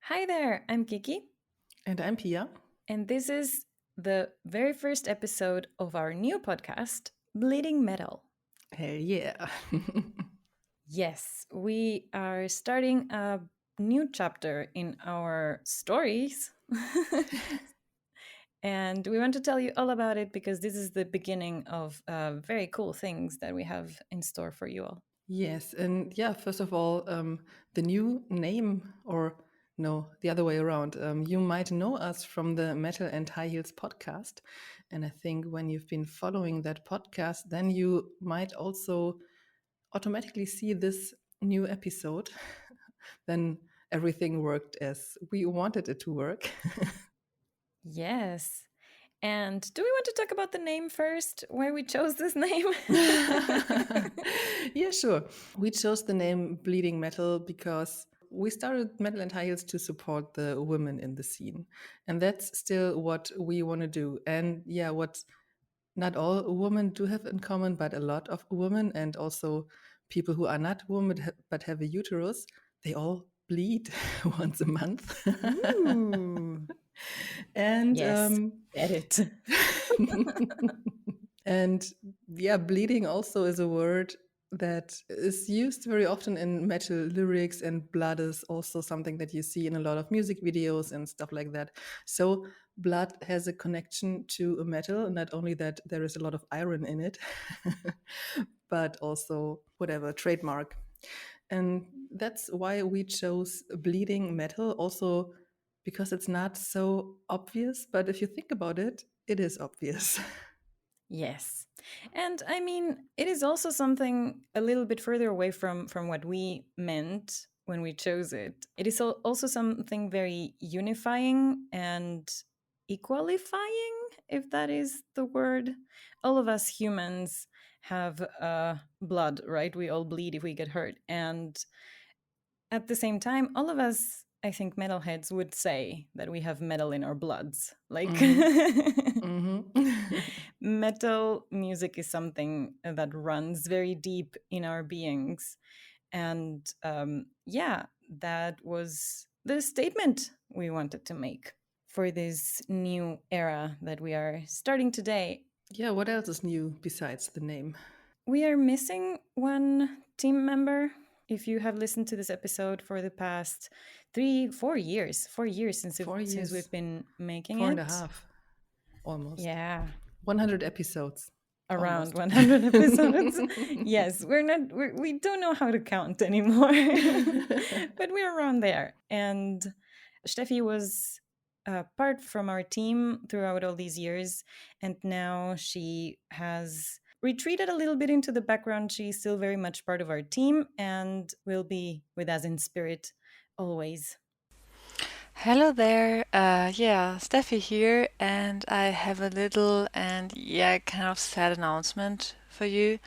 Hi there, I'm Kiki. And I'm Pia. And this is the very first episode of our new podcast, Bleeding Metal. Hell yeah. Yes, we are starting a new chapter in our stories. And we want to tell you all about it because this is the beginning of very cool things that we have in store for you all. Yes. And yeah, first of all, the new name, or no, the other way around. You might know us from the Metal and High Heels podcast. And I think when you've been following that podcast, then you might also automatically see this new episode. Then everything worked as we wanted it to work. Yes. And do we want to talk about the name first? Why we chose this name? Yeah, sure. We chose the name Bleeding Metal because we started Metal and High Heels to support the women in the scene. And that's still what we want to do. And yeah, what not all women do have in common, but a lot of women and also people who are not women but have a uterus, they all bleed once a month. Ooh. And Yes, get it. and yeah, bleeding also is a word that is used very often in metal lyrics, and blood is also something that you see in a lot of music videos and stuff like that. So blood has a connection to metal, not only that there is a lot of iron in it, but also whatever, trademark. And that's why we chose bleeding metal, also because it's not so obvious, but if you think about it, it is obvious. Yes. And I mean, it is also something a little bit further away from what we meant when we chose it. It is also something very unifying and equalifying, if that is the word. All of us humans have blood, right? We all bleed if we get hurt. And at the same time, all of us, I think metalheads would say that we have metal in our bloods. Like, metal music is something that runs very deep in our beings. And yeah, that was the statement we wanted to make for this new era that we are starting today. Yeah, what else is new besides the name? We are missing one team member. If you have listened to this episode for the past 4 years since 4 years. since we've been making 4.5, almost. Yeah. 100 episodes. Around Almost. 100 episodes. Yes, we don't know how to count anymore, but we're around there. And Steffi was part from our team throughout all these years, and now she has retreated a little bit into the background. She's still very much part of our team and will be with us in spirit always. Hello there, Steffi here, and I have a little and kind of sad announcement for you.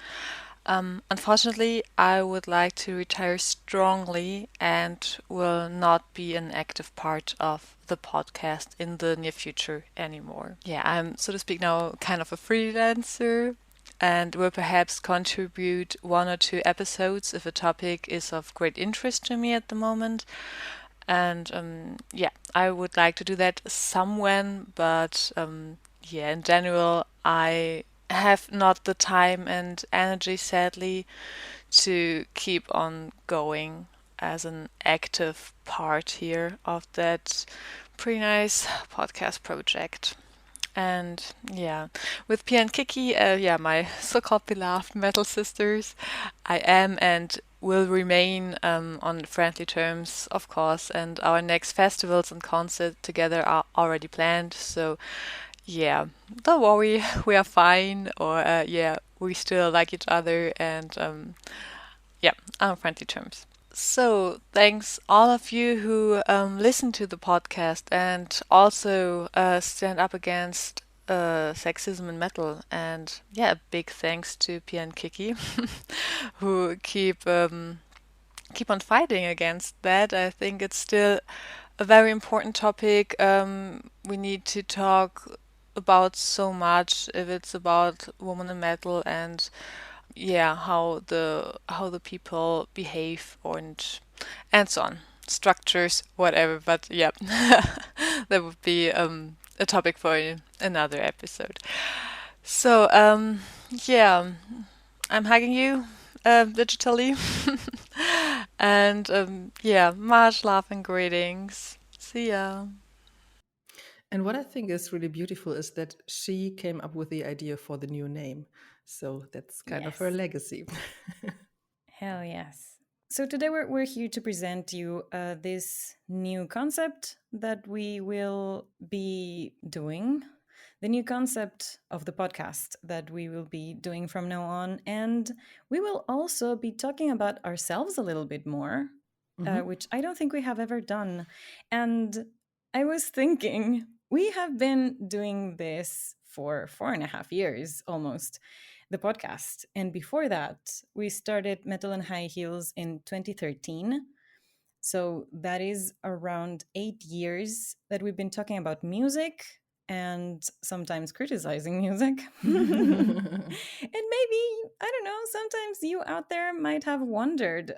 Unfortunately, I would like to retire strongly and will not be an active part of the podcast in the near future anymore. Yeah, I'm, so to speak, now kind of a freelancer and will perhaps contribute 1 or 2 episodes if a topic is of great interest to me at the moment. And I would like to do that somewhen, but in general, I have not the time and energy, sadly, to keep on going as an active part here of that pretty nice podcast project. And with Pia and Kiki, my so-called beloved metal sisters, I am and will remain on friendly terms, of course, and our next festivals and concerts together are already planned. So yeah, don't worry, we are fine, or yeah, we still like each other, and yeah, on friendly terms. So, thanks all of you who listen to the podcast and also stand up against sexism in metal. And yeah, a big thanks to Pia and Kiki who keep on fighting against that. I think it's still a very important topic. We need to talk about so much if it's about women in metal and yeah, how the people behave and so on. Structures, whatever, but yeah. That would be a topic for another episode. So, yeah, I'm hugging you digitally. And yeah, much love and greetings. See ya. And what I think is really beautiful is that she came up with the idea for the new name. So that's kind of her Yes. legacy. Hell yes. So today we're here to present you this new concept that we will be doing, the new concept of the podcast that we will be doing from now on. And we will also be talking about ourselves a little bit more, Mhm. which I don't think we have ever done. And I was thinking, we have been doing this for 4.5 years almost, the podcast. And before that, we started Metal and High Heels in 2013. So that is around 8 years that we've been talking about music and sometimes criticizing music. And maybe, I don't know, sometimes you out there might have wondered,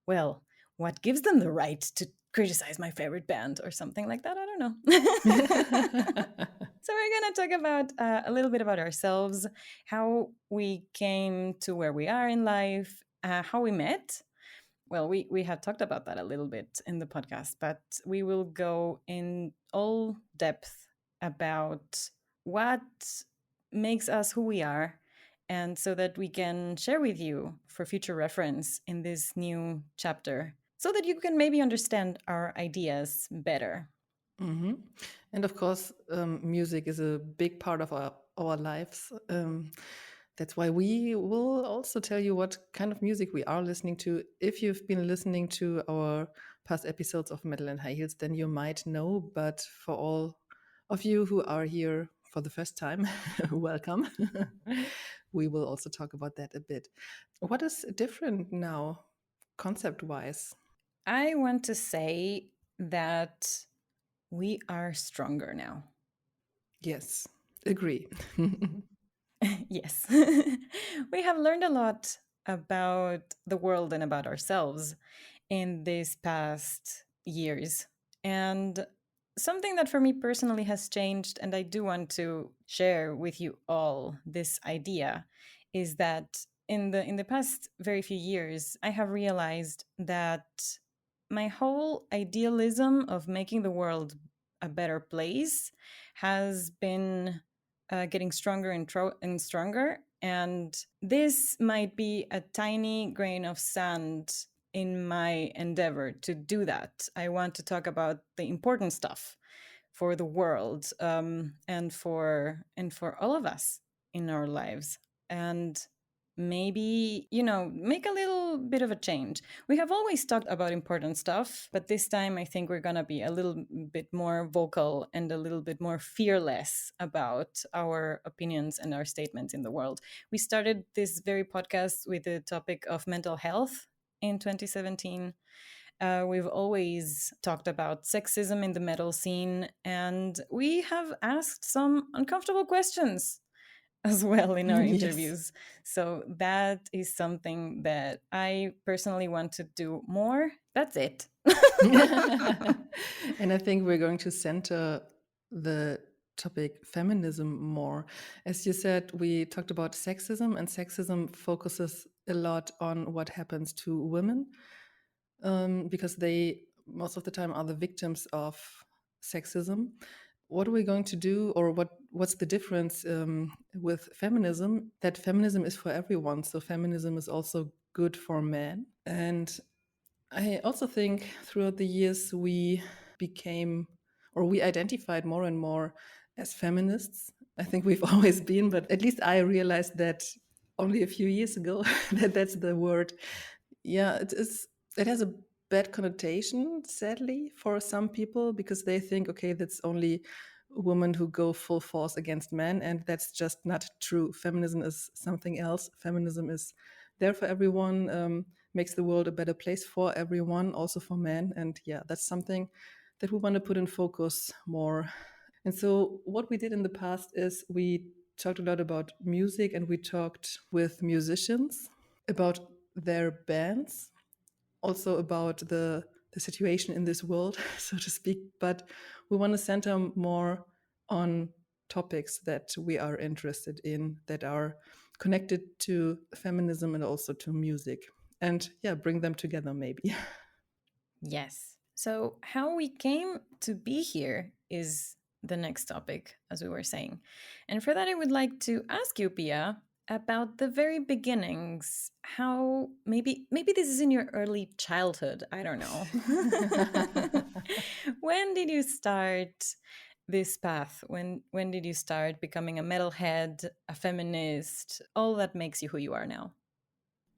well, what gives them the right to criticize my favorite band or something like that? I don't know. So we're going to talk about a little bit about ourselves, how we came to where we are in life, how we met. Well, we have talked about that a little bit in the podcast, but we will go in all depth about what makes us who we are, and so that we can share with you for future reference in this new chapter, so that you can maybe understand our ideas better. Hmm. And of course, music is a big part of our lives. That's why we will also tell you what kind of music we are listening to. If you've been listening to our past episodes of Metal and High Heels, then you might know. But for all of you who are here for the first time, welcome. We will also talk about that a bit. What is different now, concept wise? I want to say that we are stronger now. Yes, agree. Yes. We have learned a lot about the world and about ourselves in these past years. And something that for me personally has changed, and I do want to share with you all this idea, is that in the past very few years, I have realized that my whole idealism of making the world a better place has been getting stronger and stronger. And this might be a tiny grain of sand in my endeavor to do that. I want to talk about the important stuff for the world, and for all of us in our lives, and maybe, make a little bit of a change. We have always talked about important stuff, but this time I think we're gonna be a little bit more vocal and a little bit more fearless about our opinions and our statements in the world. We started this very podcast with the topic of mental health in 2017. We've always talked about sexism in the metal scene, and we have asked some uncomfortable questions as well in our Yes. interviews. So that is something that I personally want to do more. That's it. And I think we're going to center the topic feminism more. As you said, we talked about sexism, and sexism focuses a lot on what happens to women, because they most of the time are the victims of sexism. What are we going to do, or what's the difference with feminism? That feminism is for everyone, so feminism is also good for men. And I also think throughout the years we became, or we identified more and more as feminists. I think we've always been, but at least I realized that only a few years ago that that's the word. Yeah, it is. It has a bad connotation, sadly, for some people because they think, okay, that's only women who go full force against men, and that's just not true. Feminism is something else. Feminism is there for everyone, makes the world a better place for everyone, also for men. And yeah, that's something that we want to put in focus more. And so, what we did in the past is we talked a lot about music and we talked with musicians about their bands, also about the situation in this world, so to speak. But we want to center more on topics that we are interested in, that are connected to feminism and also to music. And yeah, bring them together, maybe. Yes. So, how we came to be here is the next topic, as we were saying. And for that, I would like to ask you, Pia, about the very beginnings. How maybe this is in your early childhood. I don't know. When did you start this path? When did you start becoming a metalhead, a feminist, all that makes you who you are now?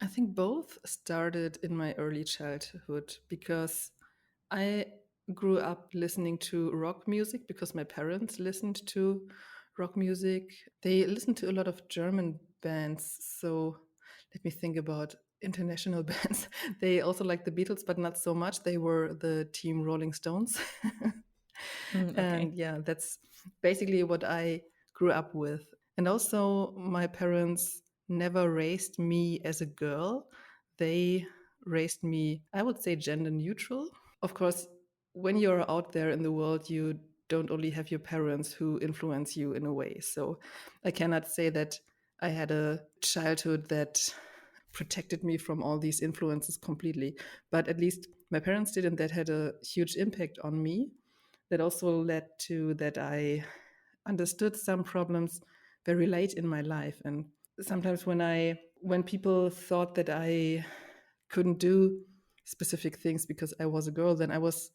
I think both started in my early childhood because I grew up listening to rock music because my parents listened to rock music. They listened to a lot of German bands. So let me think about international bands. They also liked the Beatles, but not so much. They were the team Rolling Stones. Okay. And yeah, that's basically what I grew up with. And also, my parents never raised me as a girl. They raised me, I would say, gender neutral. Of course, when you're out there in the world, you don't only have your parents who influence you in a way. So I cannot say that I had a childhood that protected me from all these influences completely. But at least my parents did, and that had a huge impact on me. That also led to that I understood some problems very late in my life. And sometimes when people thought that I couldn't do specific things because I was a girl, then I was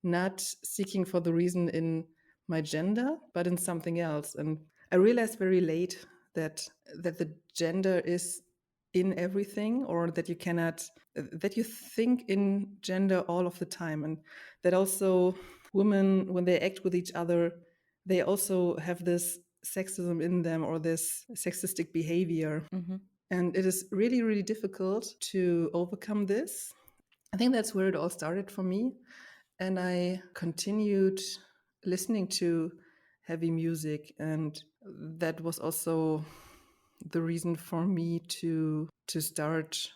not seeking for the reason in my gender, but in something else. And I realized very late that the gender is in everything, or that you cannot that you think in gender all of the time, and that also women, when they act with each other, they also have this sexism in them or this sexistic behavior. Mm-hmm. And it is really, really difficult to overcome this. I think that's where it all started for me. And I continued listening to heavy music. And that was also the reason for me to start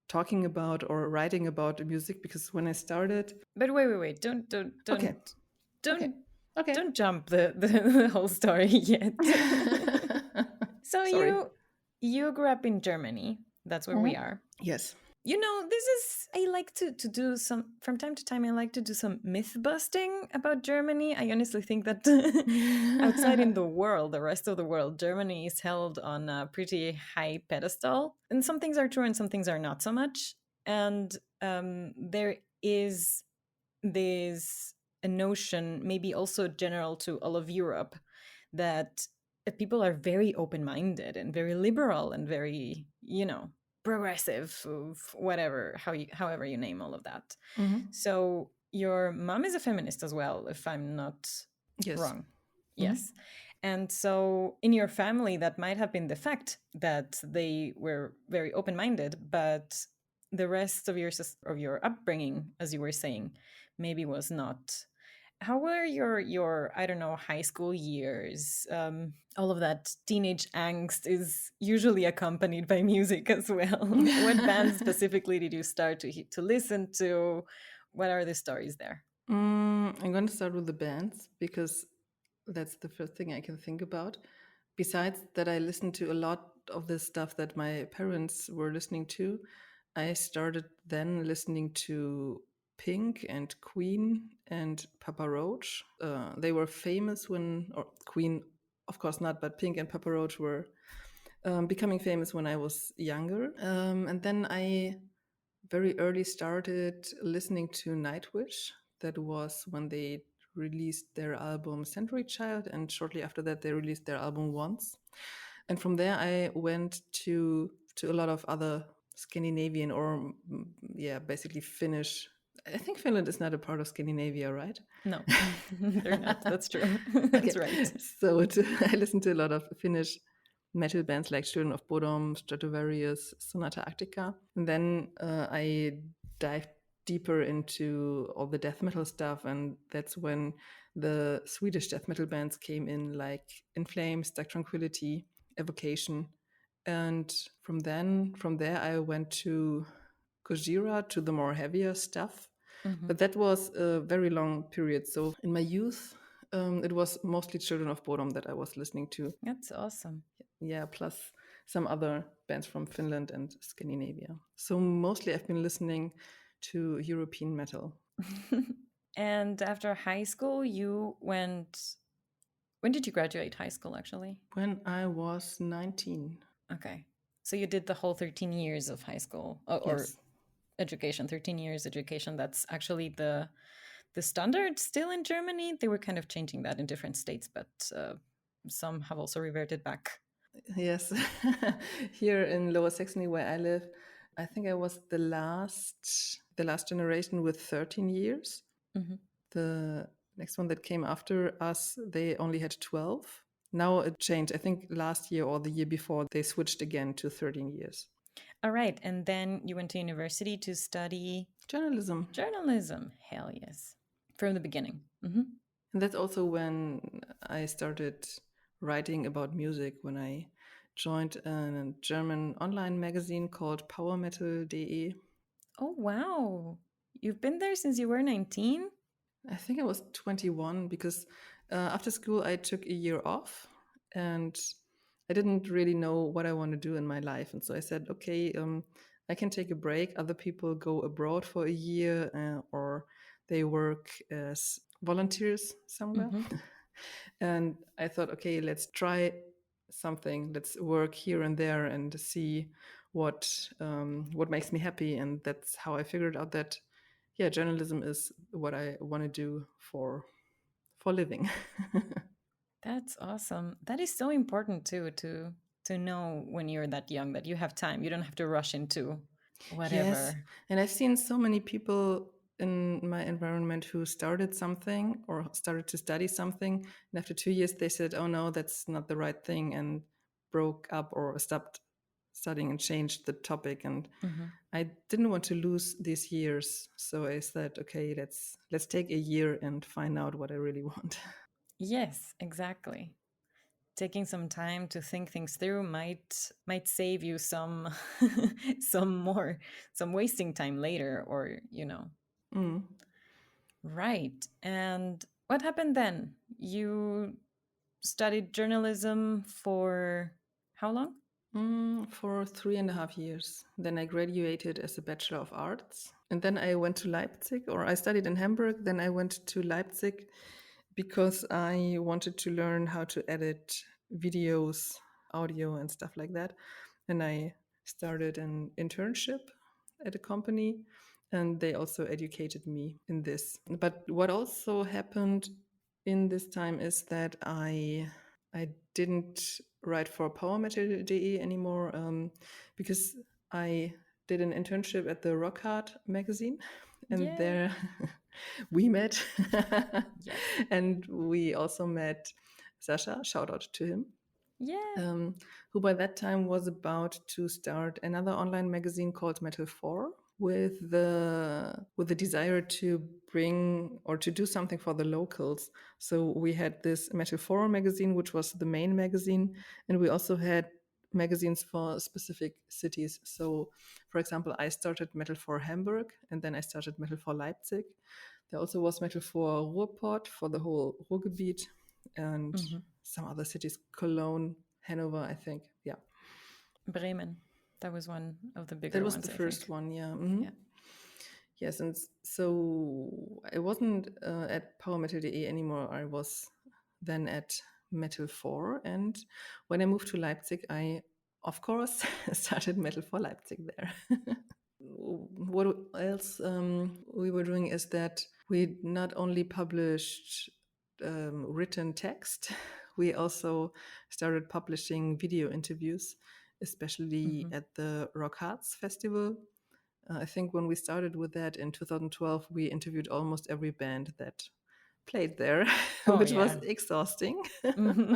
talking about or writing about music, because when I started. But wait. Okay. Okay. Don't Okay. don't jump the whole story yet. So Sorry. you grew up in Germany. That's where we are. Yes. You know, this is I like to do some from time to time. I like to do some myth busting about Germany. I honestly think that outside in the world, the rest of the world, Germany is held on a pretty high pedestal, and some things are true and some things are not so much. And there is this a notion, maybe also general to all of Europe, that people are very open-minded and very liberal and very, progressive, whatever, however you name all of that. Mm-hmm. So your mom is a feminist as well, if I'm not Yes. wrong. Mm-hmm. Yes. And so in your family, that might have been the fact that they were very open-minded, but the rest of your upbringing, as you were saying, maybe was not. How were your I don't know, high school years? All of that teenage angst is usually accompanied by music as well. What bands specifically did you start to listen to? What are the stories there? I'm going to start with the bands because that's the first thing I can think about. Besides that, I listened to a lot of the stuff that my parents were listening to. I started then listening to Pink and Queen and Papa Roach. They were famous or Queen, of course not, but Pink and Papa Roach were becoming famous when I was younger. And then I very early started listening to Nightwish. That was when they released their album Century Child, and shortly after that they released their album Once. And from there I went to a lot of other Scandinavian or basically Finnish. I think Finland is not a part of Scandinavia, right? No, they're not. That's true. Okay, That's right. so I listened to a lot of Finnish metal bands like Children of Bodom, Stratovarius, Sonata Arctica. And then I dived deeper into all the death metal stuff, and that's when the Swedish death metal bands came in, like In Flames, Dark Tranquility, Evocation. And from there I went to Gojira, to the more heavier stuff. But that was a very long period. So in my youth, it was mostly Children of Bodom that I was listening to. That's awesome. Yeah, plus some other bands from Finland and Scandinavia. So mostly I've been listening to European metal. And after high school, you went. When did you graduate high school, actually? When I was 19. Okay. So you did the whole 13 years of high school or Yes. education, 13 years education. That's actually the standard still in Germany. They were kind of changing that in different states, but some have also reverted back. Yes. Here in Lower Saxony, where I live, I think I was the last generation with 13 years. The next one that came after us, they only had 12. Now it changed. I think last year or the year before, they switched again to 13 years. All right. And then you went to university to study Journalism. Journalism. Hell yes. From the beginning. And that's also when I started writing about music, when I joined a German online magazine called powermetal.de. Oh, wow. You've been there since you were 19? I think I was 21 because after school I took a year off and I didn't really know what I want to do in my life. And so I said, okay, I can take a break. Other people go abroad for a year or they work as volunteers somewhere. And I thought, okay, let's try something. Let's work here and there and see what makes me happy. And that's how I figured out that, yeah, journalism is what I want to do for living. That's awesome. That is so important too, to know when you're that young that you have time. You don't have to rush into whatever. Yes. And I've seen so many people in my environment who started something or started to study something. And after 2 years, they said, oh, no, that's not the right thing, and broke up or stopped studying and changed the topic. And I didn't want to lose these years. So I said, okay, let's take a year and find out what I really want. Yes, exactly. Taking some time to think things through might save you some some wasting time later, or Right. And what happened then? You studied journalism for how long? For 3.5 years. Then I graduated as a Bachelor of Arts. And then I went to Leipzig, or I studied in Hamburg. Then I went to Leipzig because I wanted to learn how to edit videos, audio, and stuff like that. And I started an internship at a company, and they also educated me in this. But what also happened in this time is that I didn't write for powermetal.de anymore because I did an internship at the Rock Hard magazine, and Yay. there we met. Yes. And we also met Sasha, shout out to him. Yeah. Who by that time was about to start another online magazine called Metal 4 with the desire to bring or to do something for the locals. So we had this Metal 4 magazine, which was the main magazine, and we also had magazines for specific cities. So, for example, I started Metal 4 Hamburg, and then I started Metal 4 Leipzig. There also was Metal 4 Ruhrpott for the whole Ruhrgebiet, and some other cities, Cologne, Hanover, I think. Yeah. Bremen. That was one of the bigger That was ones, the I first think. one, yeah. Yeah. Yes, and so I wasn't at powermetal.de anymore. I was then at Metal 4. And when I moved to Leipzig, I, of course, started Metal 4 Leipzig there. What else we were doing is that We not only published written text, we also started publishing video interviews, especially Hmm. at the Rock Hearts Festival. I think when we started with that in 2012, we interviewed almost every band that played there, Oh, which was yeah. exhausting. Hmm.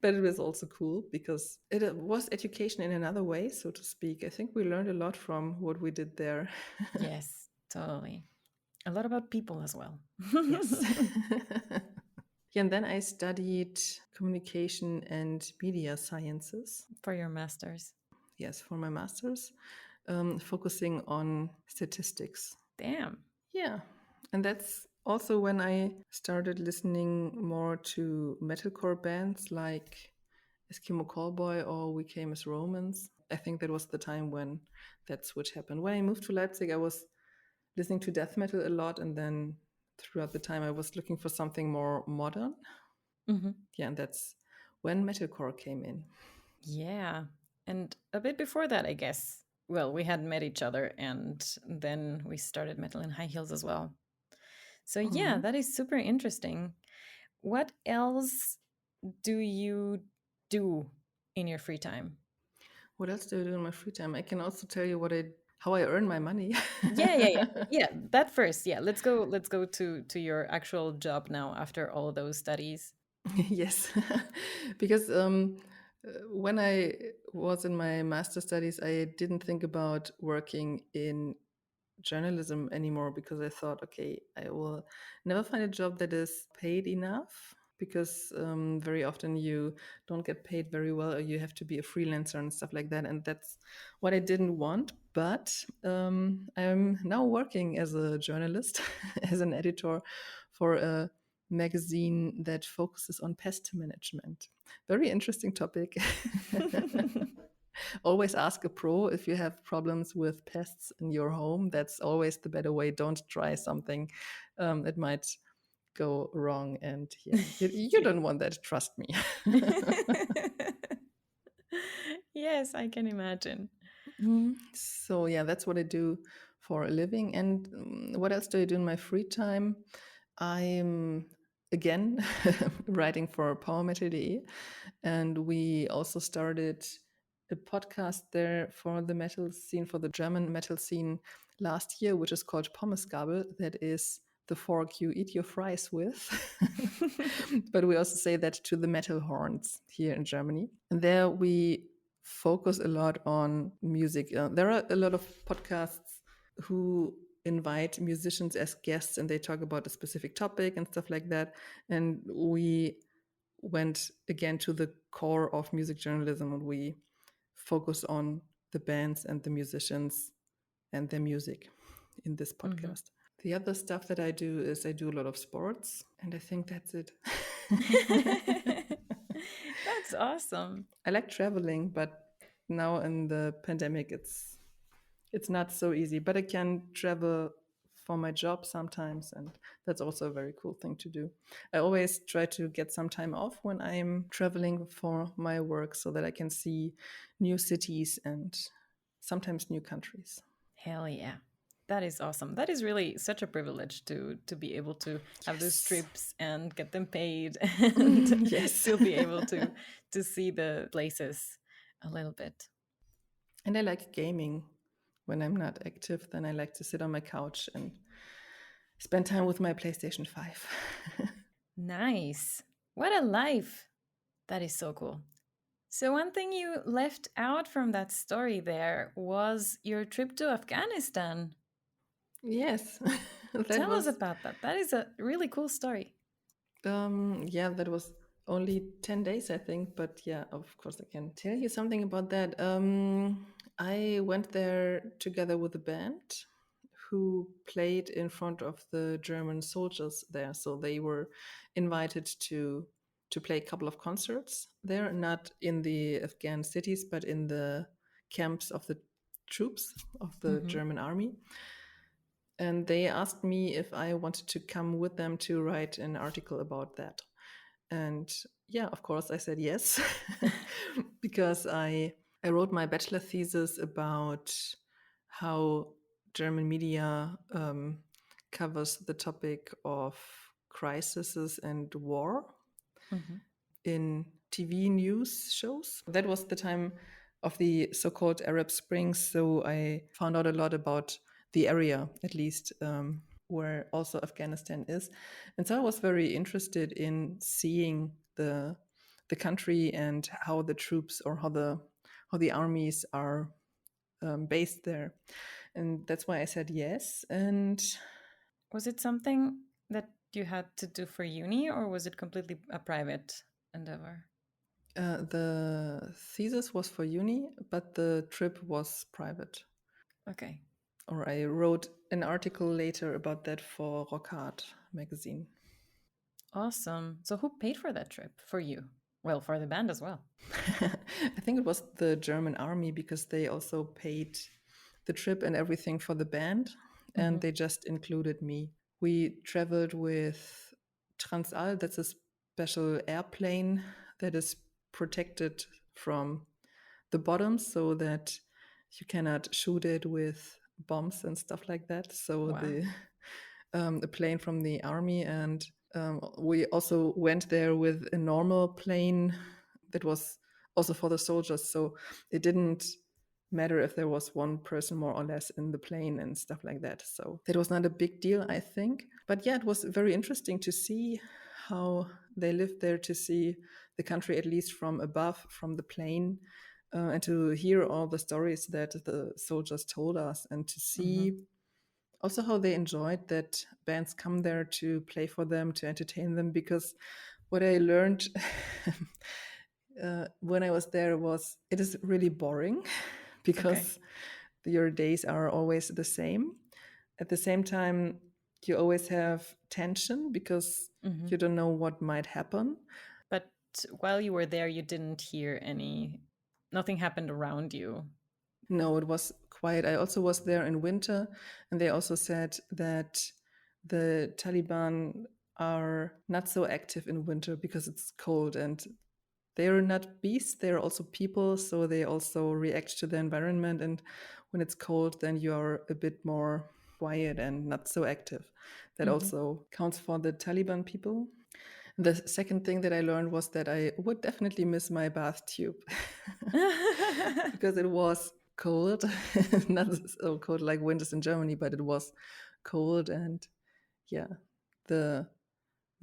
But it was also cool because it was education in another way, so to speak. I think we learned a lot from what we did there. Yes, totally. A lot about people as well. Yes. Yeah, and then I studied communication and media sciences. For your masters. Yes, for my master's, focusing on statistics. Damn. Yeah, and that's also when I started listening more to metalcore bands like Eskimo Callboy or We Came as Romans. I think that was the time when that switch happened. When I moved to Leipzig, I was listening to death metal a lot, and then throughout the time, I was looking for something more modern. Hmm. Yeah, and that's when metalcore came in. Yeah. And a bit before that, I guess. Well, we had met each other and then we started Metal in High Heels as well. So, yeah, Mhm. that is super interesting. What else do you do in your free time? What else do I do in my free time? I can also tell you how I earn my money. Yeah, yeah, yeah. Yeah, that first. Yeah, let's go to your actual job now after all those studies. Yes, because when I was in my master studies, I didn't think about working in journalism anymore because I thought, okay, I will never find a job that is paid enough because very often you don't get paid very well or you have to be a freelancer and stuff like that. And that's what I didn't want. But I'm now working as a journalist, as an editor for a magazine that focuses on pest management. Very interesting topic. Always ask a pro if you have problems with pests in your home. That's always the better way. Don't try something that might go wrong. And yeah, you Yeah. don't want that. Trust me. Yes, I can imagine. So yeah, that's what I do for a living. And what else do I do in my free time? I'm again writing for PowerMetal.de, and we also started a podcast there for the metal scene, for the German metal scene last year, which is called Pommesgabel. That is the fork you eat your fries with. But we also say that to the metal horns here in Germany. And there we focus a lot on music. There are a lot of podcasts who invite musicians as guests and they talk about a specific topic and stuff like that. And we went again to the core of music journalism and we focus on the bands and the musicians and their music in this Mhm. podcast. The other stuff that I do is I do a lot of sports, and I think that's it. That's awesome. I like traveling, but now in the pandemic, it's not so easy. But I can travel for my job sometimes, and that's also a very cool thing to do. I always try to get some time off when I'm traveling for my work, so that I can see new cities and sometimes new countries. Hell yeah. That is awesome. That is really such a privilege to be able to have those Yes. trips and get them paid and Yes. still be able to see the places a little bit. And I like gaming. When I'm not active, then I like to sit on my couch and spend time with my PlayStation 5. Nice. What a life. That is so cool. So one thing you left out from that story there was your trip to Afghanistan. Yes, that Tell us was about that. That is a really cool story. yeah, that was only 10 days, I think. But yeah, of course, I can tell you something about that. I went there together with a band who played in front of the German soldiers there. So they were invited to play a couple of concerts there, not in the Afghan cities, but in the camps of the troops of the Hmm. German army. And they asked me if I wanted to come with them to write an article about that. And yeah, of course, I said yes, because I wrote my bachelor thesis about how German media covers the topic of crises and war in TV news shows. That was the time of the so-called Arab Spring, so I found out a lot about the area, at least where also Afghanistan is. And so I was very interested in seeing the country and how the troops or how the armies are based there. And that's why I said yes. And Was it something that you had to do for uni, or was it completely a private endeavor? the thesis was for uni, but the trip was private. Okay. Or I wrote an article later about that for Rock Hard magazine. Awesome. So who paid for that trip for you? Well, for the band as well. I think it was the German army, because they also paid the trip and everything for the band, and they just included me. We traveled with Transall. That's a special airplane that is protected from the bottom so that you cannot shoot it with bombs and stuff like that. So Wow. a plane from the army, and we also went there with a normal plane that was also for the soldiers. So it didn't matter if there was one person more or less in the plane and stuff like that. So that was not a big deal, I think. But yeah, it was very interesting to see how they lived there, to see the country at least from above, from the plane, and to hear all the stories that the soldiers told us, and to see also how they enjoyed that bands come there to play for them, to entertain them. Because what I learned when I was there was it is really boring because your days are always the same. At the same time, you always have tension because you don't know what might happen. But while you were there, you didn't hear nothing happened around you. No, it was quiet. I also was there in winter, and they also said that the Taliban are not so active in winter because it's cold, and they are not beasts, they are also people, so they also react to the environment. And when it's cold, then you are a bit more quiet and not so active. That also counts for the Taliban people. The second thing that I learned was that I would definitely miss my bath tube because it was cold, not so cold like winters in Germany, but it was cold. And yeah, the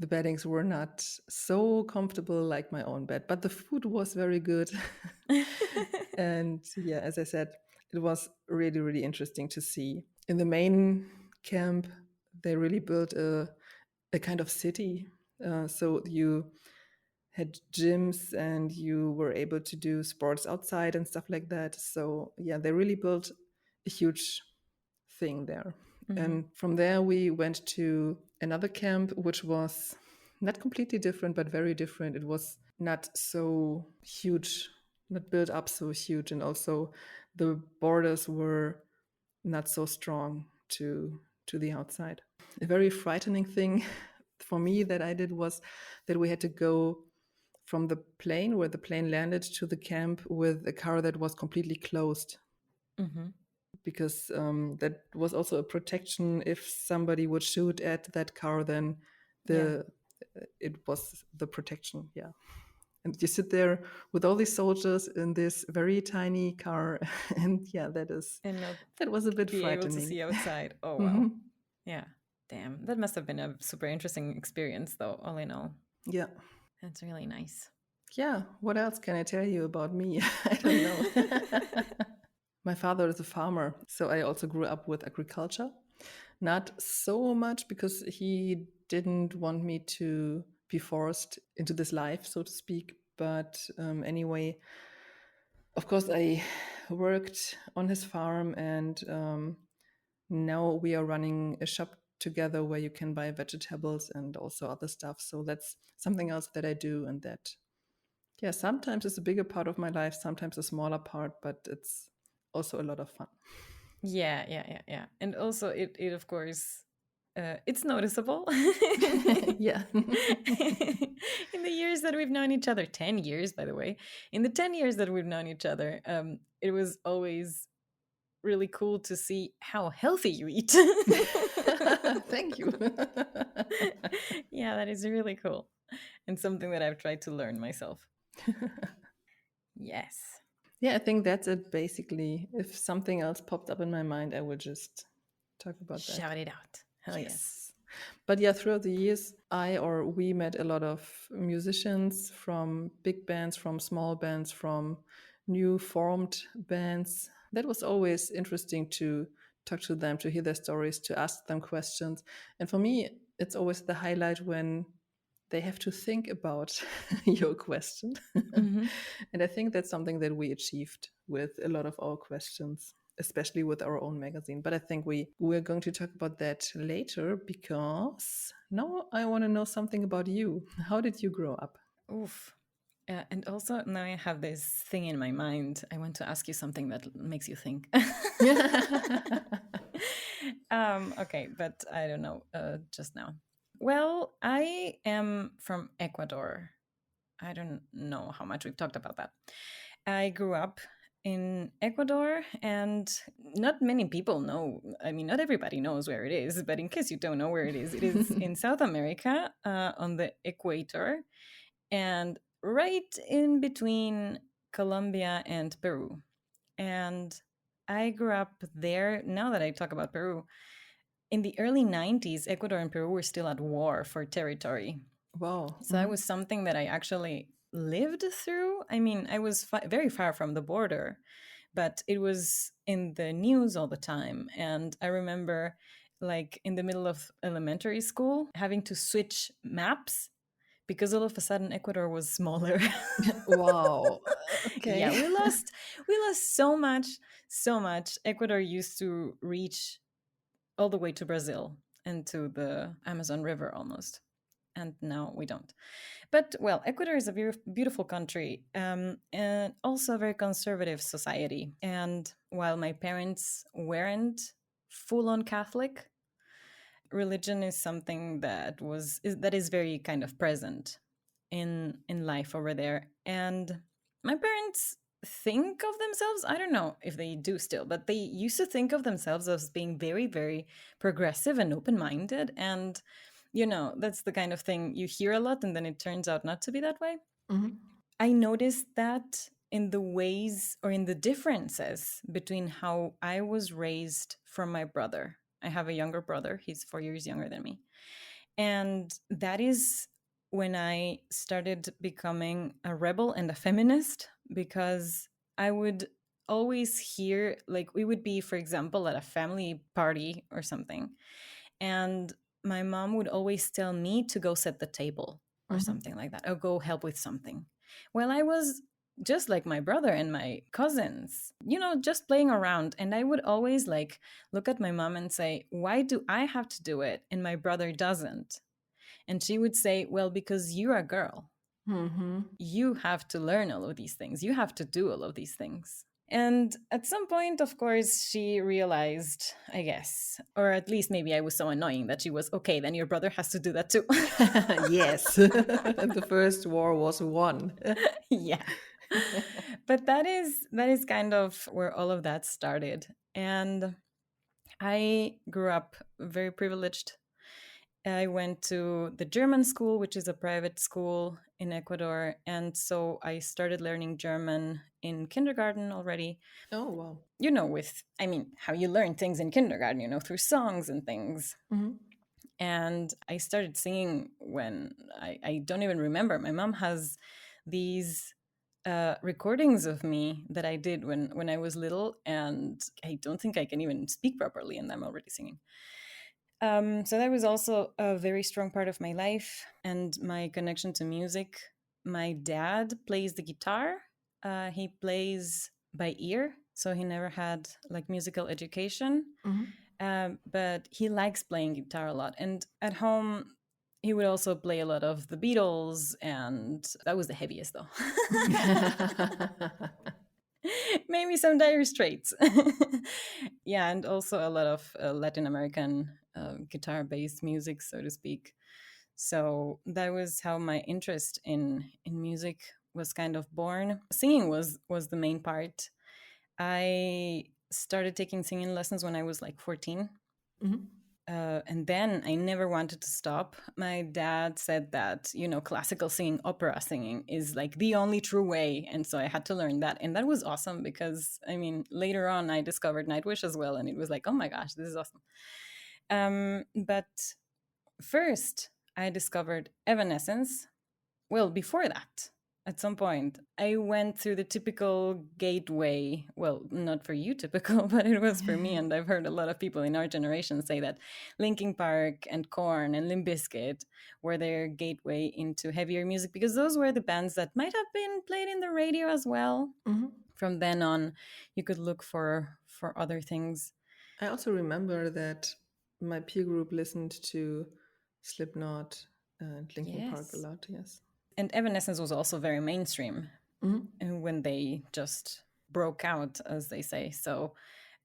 beddings were not so comfortable like my own bed, but the food was very good. And yeah, as I said, it was really, really interesting to see. In the main camp, they really built a kind of city. So you had gyms and you were able to do sports outside and stuff like that. So yeah, they really built a huge thing there. And from there, we went to another camp, which was not completely different, but very different. It was not so huge, not built up so huge. And also the borders were not so strong to the outside. A very frightening thing for me that I did was that we had to go from the plane where the plane landed to the camp with a car that was completely closed. Because that was also a protection. If somebody would shoot at that car, then it was the protection. Yeah. And you sit there with all these soldiers in this very tiny car, and yeah, that was a bit be frightening. able to see outside. Oh wow. Yeah. Damn. That must have been a super interesting experience though, all in all. Yeah. That's really nice. Yeah. What else can I tell you about me? I don't know. My father is a farmer, so I also grew up with agriculture. Not so much because he didn't want me to be forced into this life, so to speak. But anyway, of course, I worked on his farm, and now we are running a shop together where you can buy vegetables and also other stuff. So that's something else that I do, and that, yeah, sometimes it's a bigger part of my life, sometimes a smaller part, but it's also a lot of fun. Yeah. And also it of course it's noticeable. Yeah. In the years that we've known each other, 10 years by the way, in the 10 years that we've known each other, it was always really cool to see how healthy you eat. Thank you. Yeah, that is really cool. And something that I've tried to learn myself. Yes. Yeah, I think that's it basically. If something else popped up in my mind, I would just talk about that. Shout it out. Hell yes. Yes. But yeah, throughout the years, we met a lot of musicians from big bands, from small bands, from new formed bands. That was always interesting to talk to them, to hear their stories, to ask them questions. And for me, it's always the highlight when they have to think about your question. Mhm. And I think that's something that we achieved with a lot of our questions, especially with our own magazine. But I think we're going to talk about that later, because now I want to know something about you. How did you grow up? Oof. And also, now I have this thing in my mind. I want to ask you something that makes you think. Okay, but I don't know just now. Well, I am from Ecuador. I don't know how much we've talked about that. I grew up in Ecuador, and not many people know. I mean, not everybody knows where it is, but in case you don't know where it is in South America, on the equator, and right in between Colombia and Peru. And I grew up there. Now that I talk about Peru, in the early 90s, Ecuador and Peru were still at war for territory. Wow. So that was something that I actually lived through. I mean, I was very far from the border, but it was in the news all the time. And I remember, like, in the middle of elementary school, having to switch maps because all of a sudden Ecuador was smaller. Wow. Yeah, Okay. we lost so much. Ecuador used to reach all the way to Brazil and to the Amazon River almost. And now we don't. But well, Ecuador is a beautiful country, and also a very conservative society. And while my parents weren't full on Catholic, religion is something that is very kind of present in life over there. And my parents think of themselves, I don't know if they do still, but they used to think of themselves as being very, very progressive and open-minded. And that's the kind of thing you hear a lot, and then it turns out not to be that way. Mhm. I noticed that in the ways or in the differences between how I was raised from my brother. I have a younger brother, he's 4 years younger than me. And that is when I started becoming a rebel and a feminist, because I would always hear, like, we would be, for example, at a family party or something, and my mom would always tell me to go set the table or Mhm. something like that, or go help with something. Well, I was just like my brother and my cousins, just playing around. And I would always, like, look at my mom and say, why do I have to do it and my brother doesn't? And she would say, well, because you're a girl. Mhm. You have to learn all of these things. You have to do all of these things. And at some point, of course, she realized, I guess, or at least maybe I was so annoying that she was, okay, then your brother has to do that too. Yes. The first war was won. Yeah. But that is kind of where all of that started. And I grew up very privileged. I went to the German school, which is a private school in Ecuador. And so I started learning German in kindergarten already. Oh, wow. How you learn things in kindergarten, through songs and things. Mhm. And I started singing when I don't even remember. My mom has these recordings of me that I did when I was little, and I don't think I can even speak properly, and I'm already singing. So that was also a very strong part of my life and my connection to music. My dad plays the guitar. He plays by ear, so he never had, like, musical education. Mhm. But he likes playing guitar a lot. And at home, he would also play a lot of the Beatles, and that was the heaviest, though. Maybe some Dire Straits. Yeah, and also a lot of Latin American guitar-based music, so to speak. So that was how my interest in music was kind of born. Singing was the main part. I started taking singing lessons when I was like 14. Mhm. and then I never wanted to stop. My dad said that, classical singing, opera singing is like the only true way. And so I had to learn that. And that was awesome because, I mean, later on I discovered Nightwish as well. And it was like, oh my gosh, this is awesome. But first, I discovered Evanescence. Well, before that, at some point, I went through the typical gateway. Well, not for you typical, but it was for me. And I've heard a lot of people in our generation say that Linkin Park and Korn and Limp Bizkit were their gateway into heavier music because those were the bands that might have been played in the radio as well. Mhm. From then on, you could look for other things. I also remember that my peer group listened to Slipknot and Linkin Park a Yes. lot. Yes. And Evanescence was also very mainstream when they just broke out, as they say. So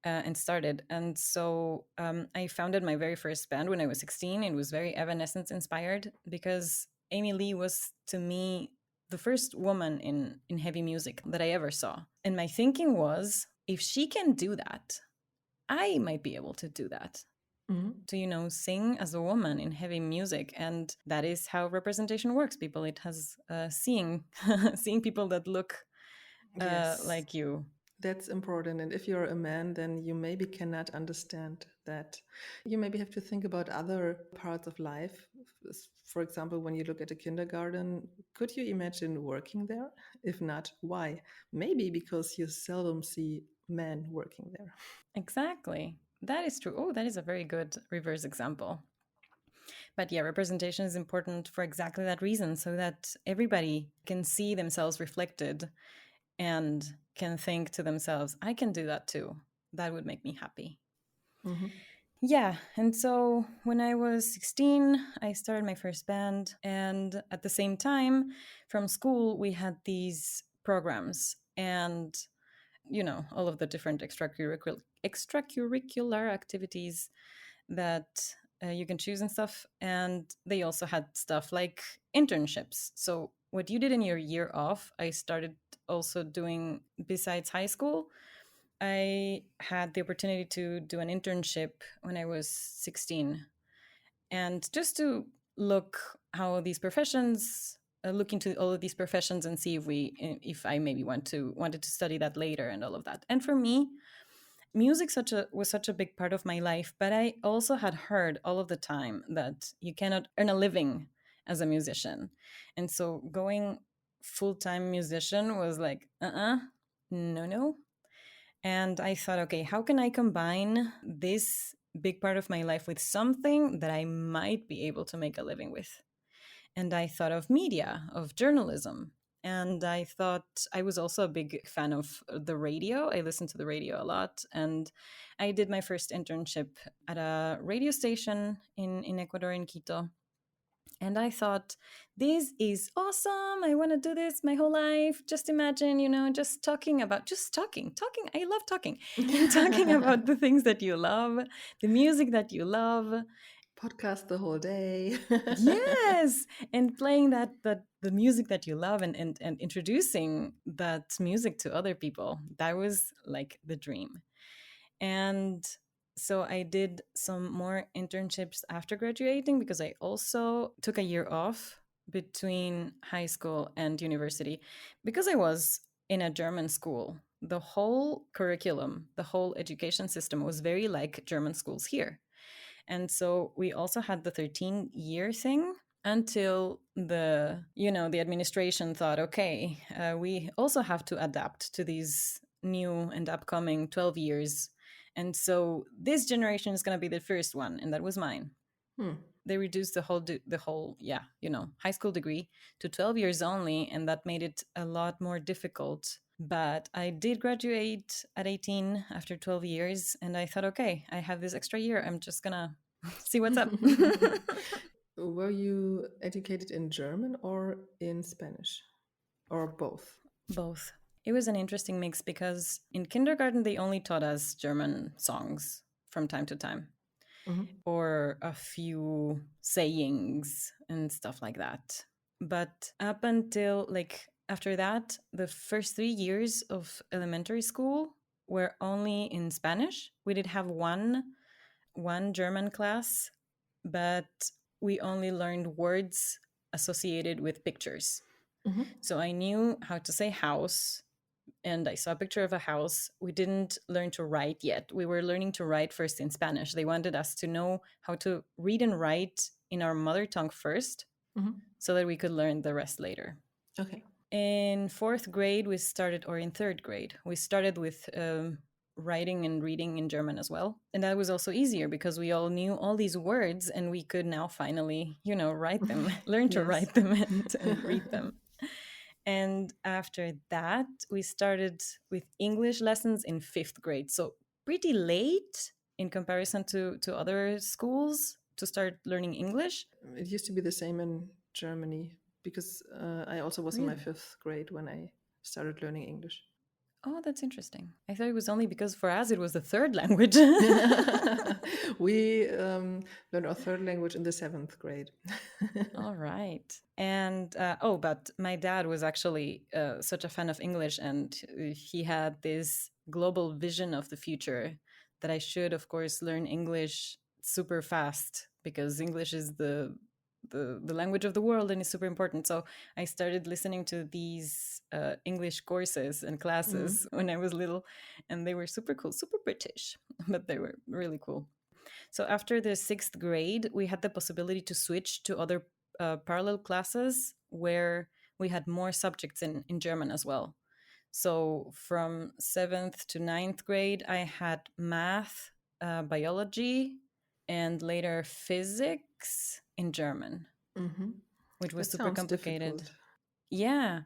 and started. And so I founded my very first band when I was 16. It was very Evanescence inspired because Amy Lee was, to me, the first woman in heavy music that I ever saw. And my thinking was, if she can do that, I might be able to do that. To sing as a woman in heavy music. And that is how representation works. It has seeing seeing people that look Yes. like you. That's important. And if you're a man, then you maybe cannot understand that. You maybe have to think about other parts of life. For example, when you look at a kindergarten, could you imagine working there? If not, why? Maybe because you seldom see men working there. Exactly. That is true. Oh, that is a very good reverse example. But yeah, representation is important for exactly that reason, so that everybody can see themselves reflected and can think to themselves, I can do that too. That would make me happy. Yeah, and so when I was 16, I started my first band. And at the same time, from school, we had these programs and, all of the different extracurricular activities that you can choose and stuff. And they also had stuff like internships. So what you did in your year off, I started also doing besides high school. I had the opportunity to do an internship when I was 16. And just to look how these professions, look into all of these professions and see if I maybe wanted to study that later and all of that. And for me, music was such a big part of my life, but I also had heard all of the time that you cannot earn a living as a musician. And so going full-time musician was like, no. And I thought, okay, how can I combine this big part of my life with something that I might be able to make a living with? And I thought of media, of journalism. And I thought I was also a big fan of the radio. I listened to the radio a lot. And I did my first internship at a radio station in Ecuador, in Quito. And I thought, this is awesome. I want to do this my whole life. Just imagine, just talking. I love talking. And talking about the things that you love, the music that you love. Podcast the whole day. Yes. And playing the music that you love and introducing that music to other people. That was like the dream. And so I did some more internships after graduating because I also took a year off between high school and university because I was in a German school. The whole curriculum, the whole education system was very like German schools here. And so we also had the 13-year thing until the administration thought, okay, we also have to adapt to these new and upcoming 12 years. And so this generation is going to be the first one, and that was mine. They reduced the whole high school degree to 12 years only, and that made it a lot more difficult. But I did graduate at 18 after 12 years, and I thought, okay, I have this extra year. I'm just gonna see what's up. Were you educated in German or in Spanish? Or both? Both. It was an interesting mix because in kindergarten, they only taught us German songs from time to time, or a few sayings and stuff like that. But up until after that, the first 3 years of elementary school were only in Spanish. We did have one one German class, but we only learned words associated with pictures. Mm-hmm. So I knew how to say house, and I saw a picture of a house. We didn't learn to write yet. We were learning to write first in Spanish. They wanted us to know how to read and write in our mother tongue first, Mm-hmm. so that we could learn the rest later. Okay. In fourth grade, we started, or in third grade, we started with writing and reading in German as well. And that was also easier because we all knew all these words and we could now finally, write them, learn to Yes. write them and read them. And after that, we started with English lessons in fifth grade. So pretty late in comparison to other schools to start learning English. It used to be the same in Germany because I also was in my Really? fifth grade when I started learning English. Oh, that's interesting. I thought it was only because for us it was the third language. We learned our third language in the seventh grade. All right. And but my dad was actually such a fan of English, and he had this global vision of the future that I should, of course, learn English super fast because English is the language of the world and is super important. So I started listening to these English courses and classes when I was little, and they were super cool, super British, but they were really cool. So after the sixth grade, we had the possibility to switch to other parallel classes where we had more subjects in German as well. So from seventh to ninth grade, I had math, biology, and later physics in German, which was That super sounds complicated. difficult. Yeah,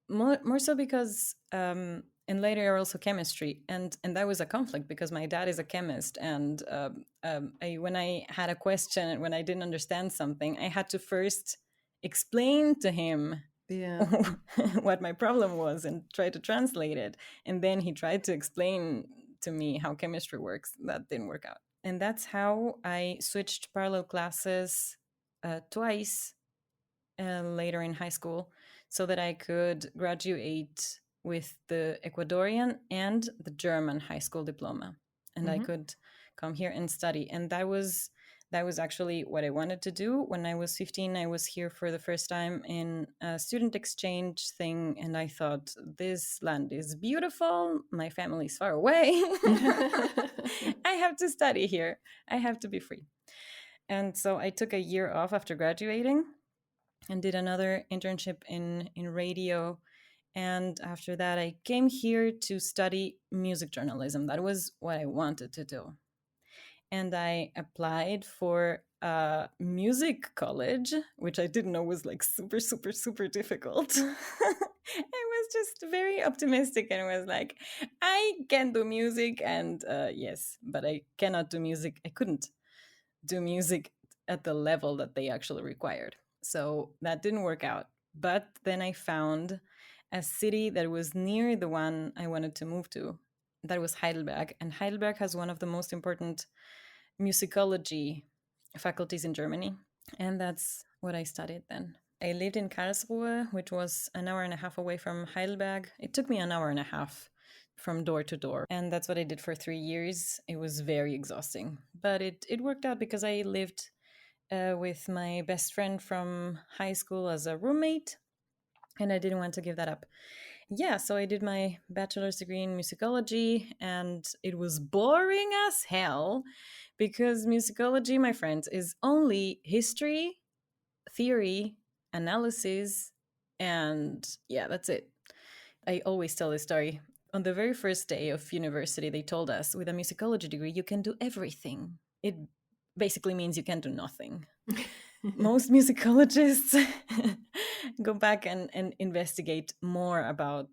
more so because and later also chemistry, and that was a conflict because my dad is a chemist, and when I had a question and when I didn't understand something, I had to first explain to him Yeah. what my problem was and try to translate it, and then he tried to explain to me how chemistry works. That didn't work out, and that's how I switched parallel classes twice later in high school so that I could graduate with the Ecuadorian and the German high school diploma. And I could come here and study. And that was actually what I wanted to do. When I was 15, I was here for the first time in a student exchange thing. And I thought, this land is beautiful. My family's far away. I have to study here. I have to be free. And so I took a year off after graduating and did another internship in radio. And after that, I came here to study music journalism. That was what I wanted to do. And I applied for a music college, which I didn't know was like super, super, super difficult. I was just very optimistic and was like, I can do music. And yes, but I cannot do music. I couldn't do music at the level that they actually required. So that didn't work out. But then I found a city that was near the one I wanted to move to. That was Heidelberg. And Heidelberg has one of the most important musicology faculties in Germany. And that's what I studied then. I lived in Karlsruhe, which was an hour and a half away from Heidelberg. It took me an hour and a half from door to door. And that's what I did for 3 years. It was very exhausting. But it worked out because I lived with my best friend from high school as a roommate. And I didn't want to give that up. Yeah, so I did my bachelor's degree in musicology, and it was boring as hell because musicology, my friends, is only history, theory, analysis, and yeah, that's it. I always tell this story. On the very first day of university, they told us with a musicology degree, you can do everything. It basically means you can do nothing. Most musicologists go back and investigate more about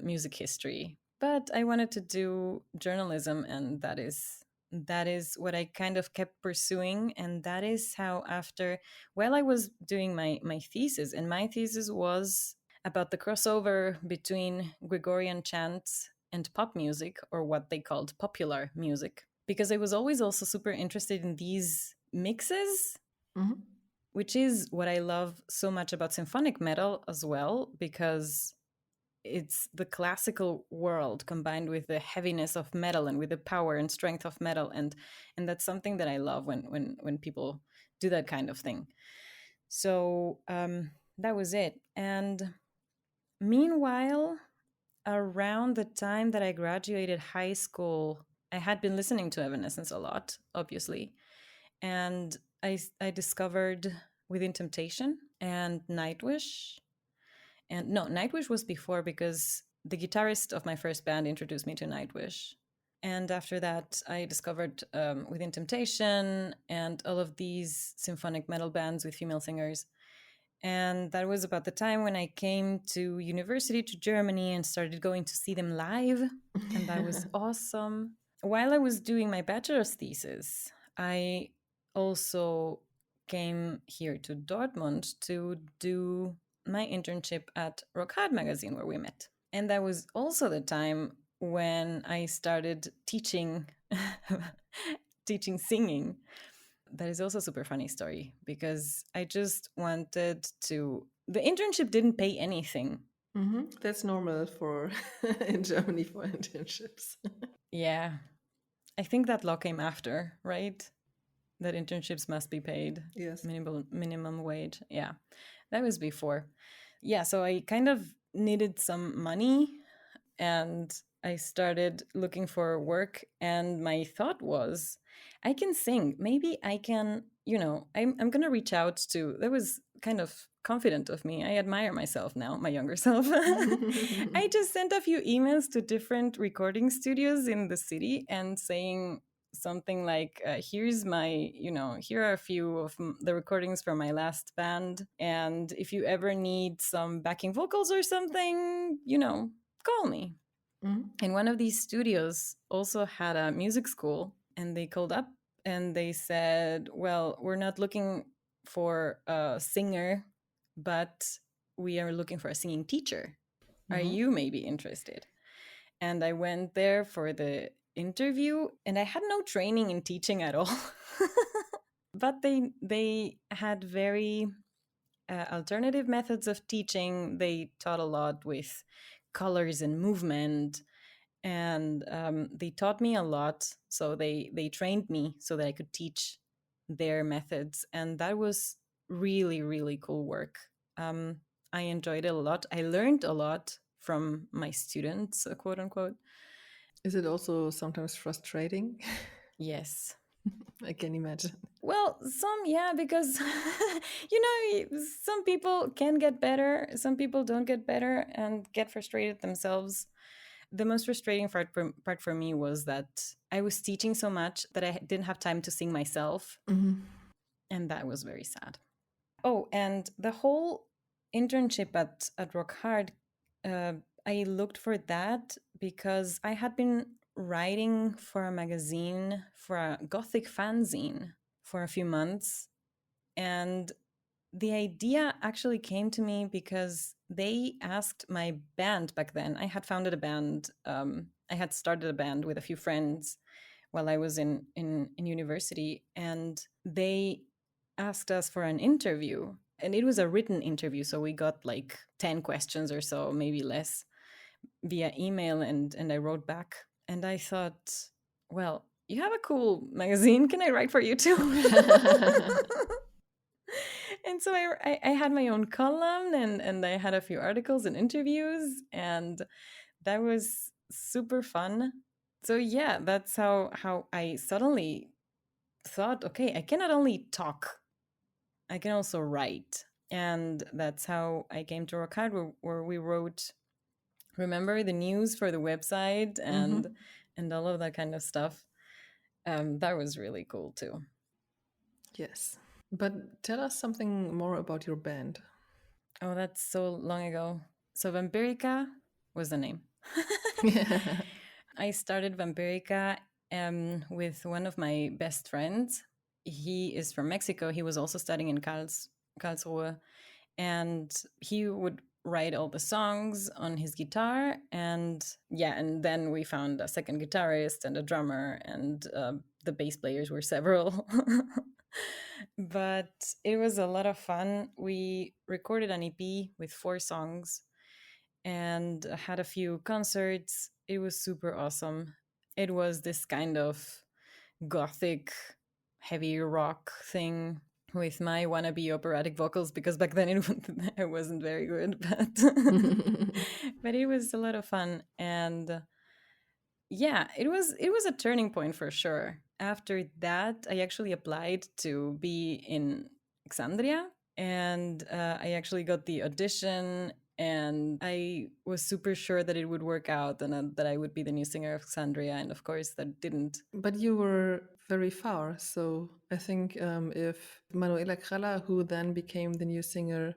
music history. But I wanted to do journalism, and that is what I kind of kept pursuing. And that is how after, while I was doing my thesis, and my thesis was about the crossover between Gregorian chants and pop music, or what they called popular music, because I was always also super interested in these mixes, which is what I love so much about symphonic metal as well, because it's the classical world combined with the heaviness of metal and with the power and strength of metal, and that's something that I love when people do that kind of thing. So that was it. And meanwhile, around the time that I graduated high school, I had been listening to Evanescence a lot, obviously, and I discovered Within Temptation and Nightwish. And no, Nightwish was before, because the guitarist of my first band introduced me to Nightwish. And after that, I discovered Within Temptation and all of these symphonic metal bands with female singers. And that was about the time when I came to university to Germany and started going to see them live. And that was awesome. While I was doing my bachelor's thesis, I also came here to Dortmund to do my internship at Rock Hard magazine, where we met. And that was also the time when I started teaching teaching singing. That is also a super funny story, because I just wanted to, the internship didn't pay anything. That's normal for in Germany for internships. Yeah. I think that law came after, right? That internships must be paid. Yes. Minimum wage. Yeah. That was before. Yeah, so I kind of needed some money, and I started looking for work, and my thought was, I can sing. Maybe I can, I'm going to reach out to, that was kind of confident of me. I admire myself now, my younger self. I just sent a few emails to different recording studios in the city and saying something like, here's my, here are a few of the recordings from my last band. And if you ever need some backing vocals or something, call me. And one of these studios also had a music school, and they called up and they said, well, we're not looking for a singer, but we are looking for a singing teacher. Are you maybe interested? And I went there for the interview, and I had no training in teaching at all. But they had very alternative methods of teaching. They taught a lot with colors and movement, and they taught me a lot. So they trained me so that I could teach their methods, and that was really, really cool work. I enjoyed it a lot. I learned a lot from my students, quote unquote. Is it also sometimes frustrating? Yes. I can imagine. Well, yeah, because some people can get better, some people don't get better and get frustrated themselves. The most frustrating part for me was that I was teaching so much that I didn't have time to sing myself. And that was very sad. Oh, and the whole internship at Rock Hard, I looked for that because I had been writing for a magazine, for a gothic fanzine, for a few months. And the idea actually came to me because they asked my band back then. I had founded a band. I had started a band with a few friends while I was in university, and they asked us for an interview. And it was a written interview, so we got like 10 questions or so, maybe less, via email, and I wrote back. And I thought, well, you have a cool magazine. Can I write for you too? And so I had my own column, and I had a few articles and interviews, and that was super fun. So yeah, that's how I suddenly thought, okay, I can not only talk, I can also write. And that's how I came to Rock Hard, where we wrote, remember, the news for the website and all of that kind of stuff. That was really cool too. Yes. But tell us something more about your band. Oh, that's so long ago. So Vampirica was the name. I started Vampirica with one of my best friends. He is from Mexico. He was also studying in Karlsruhe. And he would write all the songs on his guitar. And yeah, and then we found a second guitarist and a drummer, and the bass players were several. But it was a lot of fun. We recorded an EP with 4 songs, and had a few concerts. It was super awesome. It was this kind of gothic, heavy rock thing with my wannabe operatic vocals, because back then I wasn't very good, but it was a lot of fun. And yeah, it was a turning point for sure. After that, I actually applied to be in Alexandria, and I actually got the audition, and I was super sure that it would work out, and that I would be the new singer of Alexandria, and of course that didn't. But you were very far. So I think if Manuela Kralla, who then became the new singer,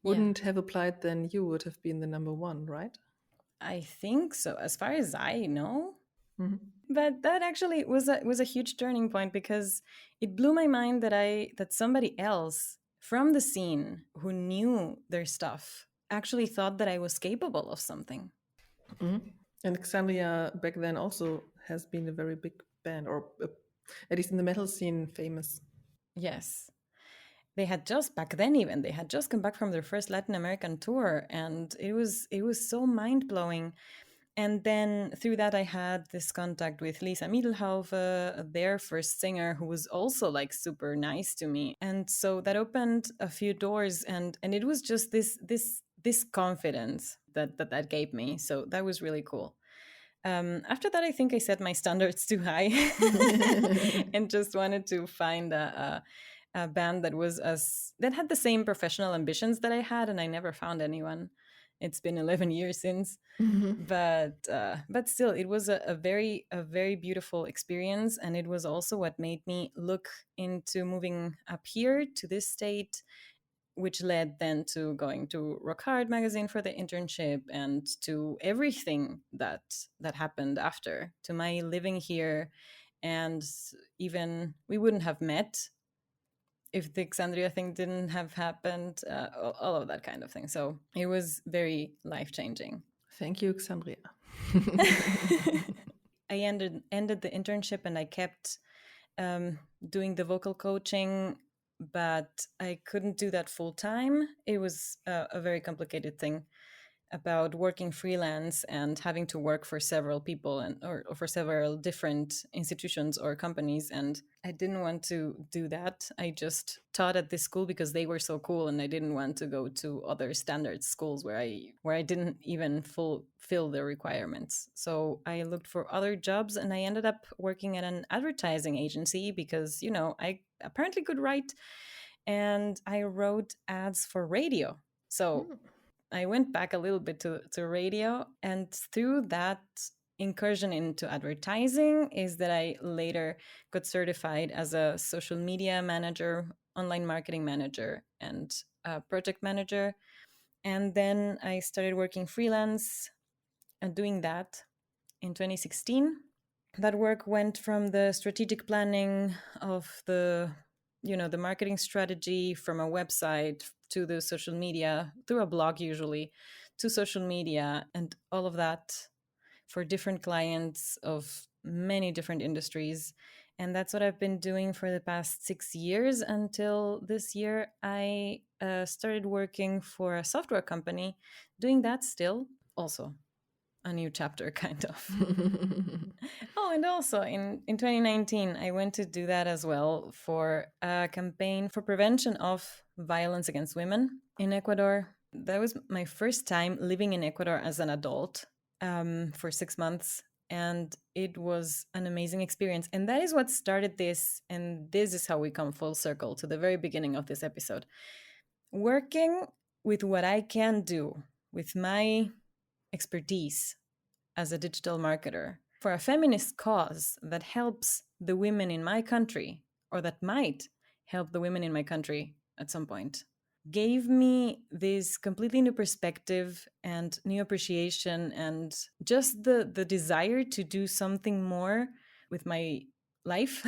Yeah, wouldn't have applied, then you would have been the number one, right? I think so, as far as I know. Mhm. But that actually was a huge turning point, because it blew my mind that somebody else from the scene who knew their stuff actually thought that I was capable of something. Mhm. And Alexandria back then also has been a very big band, or at least in the metal scene, famous. Yes. They had just back then even they had just come back from their first Latin American tour, and it was so mind-blowing. And then through that, I had this contact with Lisa Miedelhaufe, their first singer, who was also like super nice to me. And so that opened a few doors, and it was just this confidence that gave me. So that was really cool. After that, I think I set my standards too high and just wanted to find a band that had the same professional ambitions that I had, and I never found anyone. It's been 11 years since, Mhm. but still, it was a very beautiful experience, and it was also what made me look into moving up here to this state, which led then to going to Rock Hard magazine for the internship, and to everything that happened after, to my living here. And even we wouldn't have met if the Alexandria thing didn't have happened, all of that kind of thing. So it was very life changing. Thank you, Alexandria. I ended the internship, and I kept doing the vocal coaching, but I couldn't do that full time. It was a very complicated thing about working freelance and having to work for several people, or for several different institutions or companies, and I didn't want to do that. I just taught at this school because they were so cool, and I didn't want to go to other standard schools where I didn't even fulfill the requirements. So I looked for other jobs, and I ended up working at an advertising agency because I apparently could write, and I wrote ads for radio. So I went back a little bit to radio, and through that incursion into advertising is that I later got certified as a social media manager, online marketing manager, and project manager. And then I started working freelance and doing that in 2016. That work went from the strategic planning of the marketing strategy from a website, to the social media through a blog usually, to social media, and all of that for different clients of many different industries. And that's what I've been doing for the past 6 years, until this year I started working for a software company, doing that still, also a new chapter, kind of. Oh, and also in 2019, I went to do that as well for a campaign for prevention of violence against women in Ecuador. That was my first time living in Ecuador as an adult, for 6 months. And it was an amazing experience. And that is what started this. And this is how we come full circle to the very beginning of this episode. Working with what I can do, with my expertise as a digital marketer, for a feminist cause that helps the women in my country, or that might help the women in my country at some point, gave me this completely new perspective and new appreciation, and just the desire to do something more with my life,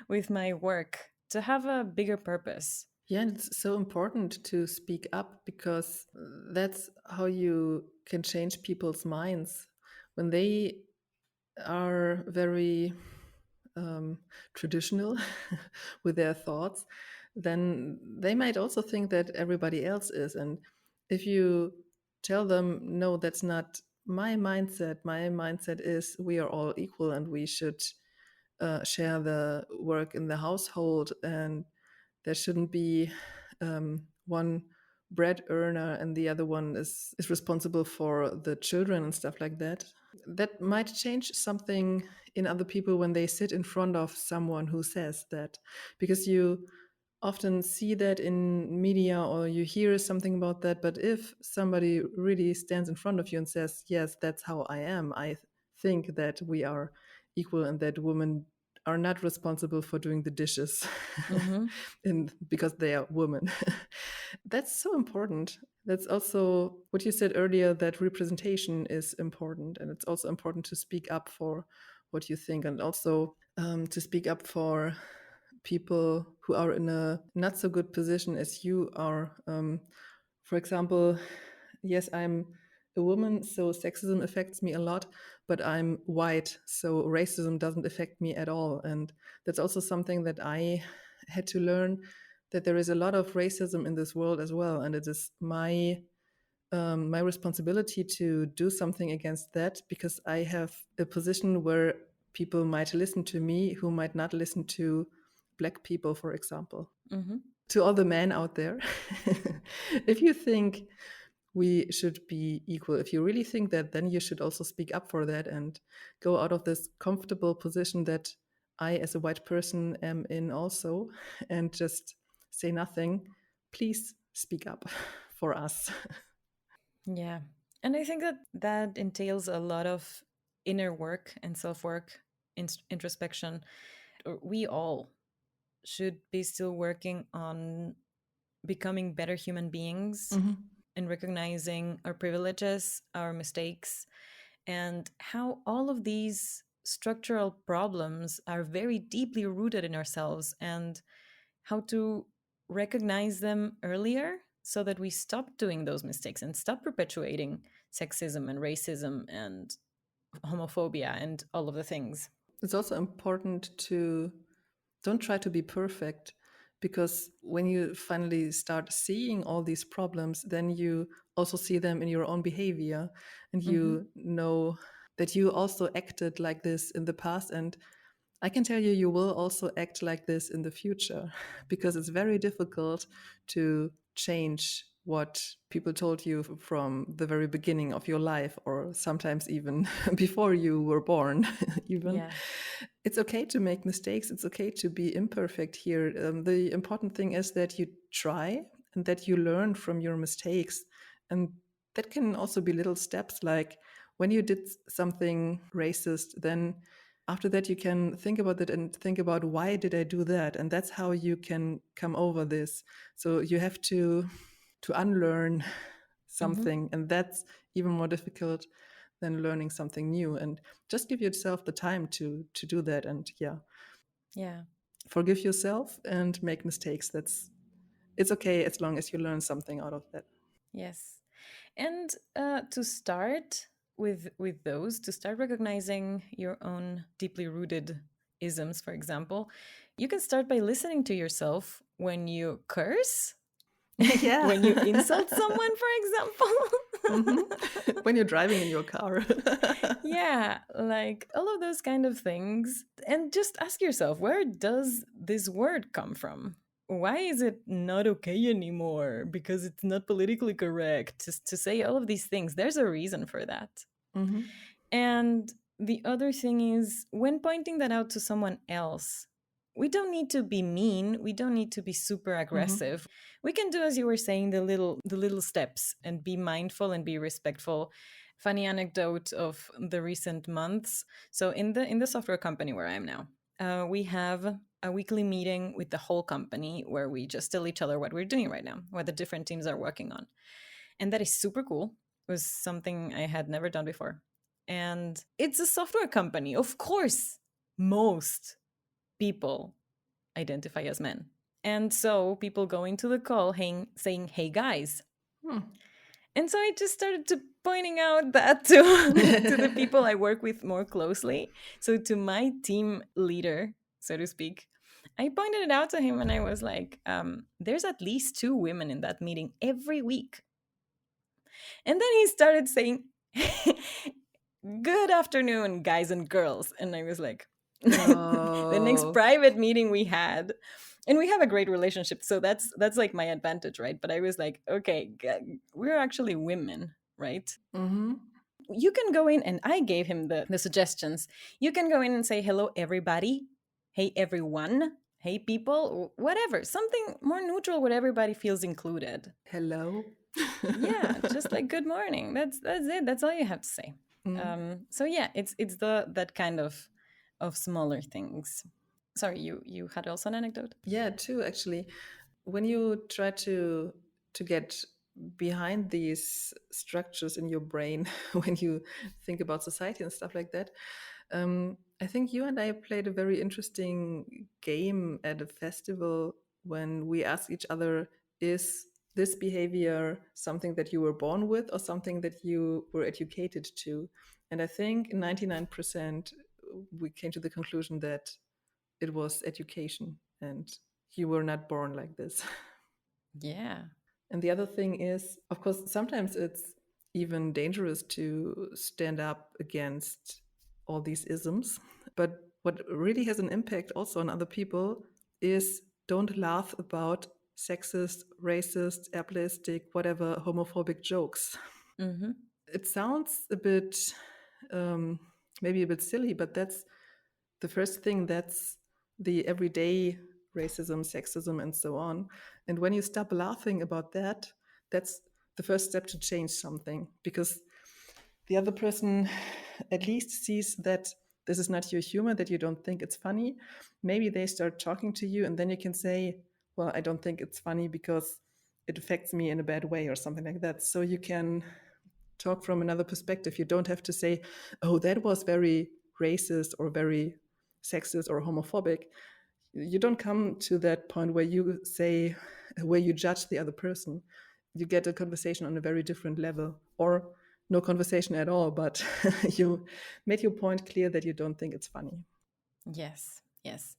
with my work, to have a bigger purpose. Yeah, and it's so important to speak up, because that's how you can change people's minds. When they are very traditional with their thoughts, then they might also think that everybody else is. And if you tell them, no, that's not my mindset. My mindset is we are all equal and we should share the work in the household, and there shouldn't be one bread earner and the other one is responsible for the children and stuff like that. That might change something in other people when they sit in front of someone who says that, because you often see that in media or you hear something about that. But if somebody really stands in front of you and says, yes, that's how I am, I think that we are equal and that women are not responsible for doing the dishes and because they are women. That's so important. That's also what you said earlier, that representation is important, and it's also important to speak up for what you think, and also to speak up for people who are in a not so good position as you are. For example, yes, I'm a woman, so sexism affects me a lot, but I'm white, so racism doesn't affect me at all. And that's also something that I had to learn, that there is a lot of racism in this world as well. And it is my responsibility to do something against that, because I have a position where people might listen to me who might not listen to Black people, for example. To all the men out there, if you think we should be equal, if you really think that, then you should also speak up for that and go out of this comfortable position that I, as a white person, am in also, and just say nothing. Please speak up for us. Yeah. And I think that that entails a lot of inner work and self work, introspection. We all should be still working on becoming better human beings and recognizing our privileges, our mistakes, and how all of these structural problems are very deeply rooted in ourselves, and how to recognize them earlier so that we stop doing those mistakes and stop perpetuating sexism and racism and homophobia and all of the things. It's also important to don't try to be perfect, because when you finally start seeing all these problems, then you also see them in your own behavior, and you know that you also acted like this in the past. And I can tell you, you will also act like this in the future, because it's very difficult to change what people told you from the very beginning of your life, or sometimes even before you were born. Even Yeah. it's okay to make mistakes. It's okay to be imperfect here. The important thing is that you try and that you learn from your mistakes. And that can also be little steps, like when you did something racist, then after that you can think about it and think about, why did I do that? And that's how you can come over this. So you have to unlearn something, and that's even more difficult than learning something new. And just give yourself the time to do that. And Yeah. forgive yourself and make mistakes. It's okay, as long as you learn something out of that. Yes. And to start with those, to start recognizing your own deeply rooted isms, for example, you can start by listening to yourself when you curse, Yeah. when you insult someone, for example. When you're driving in your car. Yeah, like all of those kind of things. And just ask yourself, where does this word come from? Why is it not okay anymore? Because it's not politically correct to say all of these things. There's a reason for that. And the other thing is, when pointing that out to someone else, we don't need to be mean. We don't need to be super aggressive. We can do, as you were saying, the little steps and be mindful and be respectful. Funny anecdote of the recent months. So in the software company where I am now, we have a weekly meeting with the whole company where we just tell each other what we're doing right now, what the different teams are working on. And that is super cool. It was something I had never done before. And it's a software company. Of course, most people identify as men. And so people go into the call saying, hey guys. And so I just started to pointing out that to, to the people I work with more closely. So to my team leader, so to speak, I pointed it out to him and I was like, there's at least 2 women in that meeting every week. And then he started saying, "Good afternoon, guys and girls." And I was like, the next Oh. private meeting we had, and we have a great relationship, so that's like my advantage, right? But I was like, okay, we're actually women, right? Mm-hmm. You can go in, and I gave him the suggestions. You can go in and say, "Hello, everybody. Hey, everyone. Hey, people," whatever, something more neutral where everybody feels included. Hello. Yeah, just like good morning. That's it. That's all you have to say. Mm. So yeah, it's the that kind of smaller things. Sorry, you had also an anecdote. Yeah, too, actually. When you try to get behind these structures in your brain when you think about society and stuff like that, I think you and I played a very interesting game at a festival when we asked each other, is this behavior something that you were born with or something that you were educated to? And I think 99% we came to the conclusion that it was education and you were not born like this. Yeah. And the other thing is, of course, sometimes it's even dangerous to stand up against all these isms. But what really has an impact also on other people is don't laugh about sexist, racist, ableistic, whatever homophobic jokes. Mm-hmm. It sounds a bit, um, maybe a bit silly, but that's the first thing. That's the everyday racism, sexism, and so on. And when you stop laughing about that, that's the first step to change something, because the other person at least sees that this is not your humor, that you don't think it's funny. Maybe they start talking to you, and then you can say, well, I don't think it's funny because it affects me in a bad way or something like that. So you can talk from another perspective. You don't have to say, oh, that was very racist or very sexist or homophobic. You don't come to that point where you say, where you judge the other person. You get a conversation on a very different level, or no conversation at all, but you made your point clear that you don't think it's funny. Yes. Yes.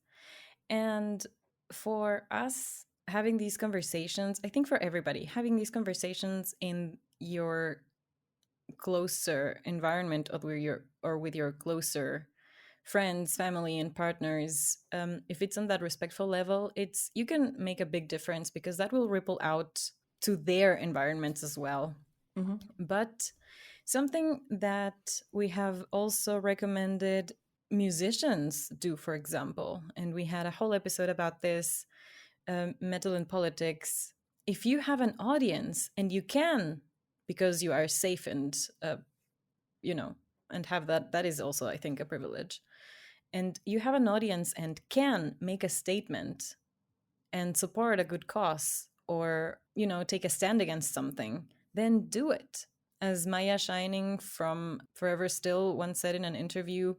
And for us having these conversations, I think for everybody having these conversations in your closer environment, or with your closer friends, family, and partners, if it's on that respectful level, it's you can make a big difference because that will ripple out to their environments as well. Mm-hmm. But something that we have also recommended musicians do, for example, and we had a whole episode about this, metal and politics. If you have an audience and you can, because you are safe and you know, and have that is also, I think, a privilege. And you have an audience and can make a statement and support a good cause, or, you know, take a stand against something, then do it. As Maya Shining from Forever Still once said in an interview,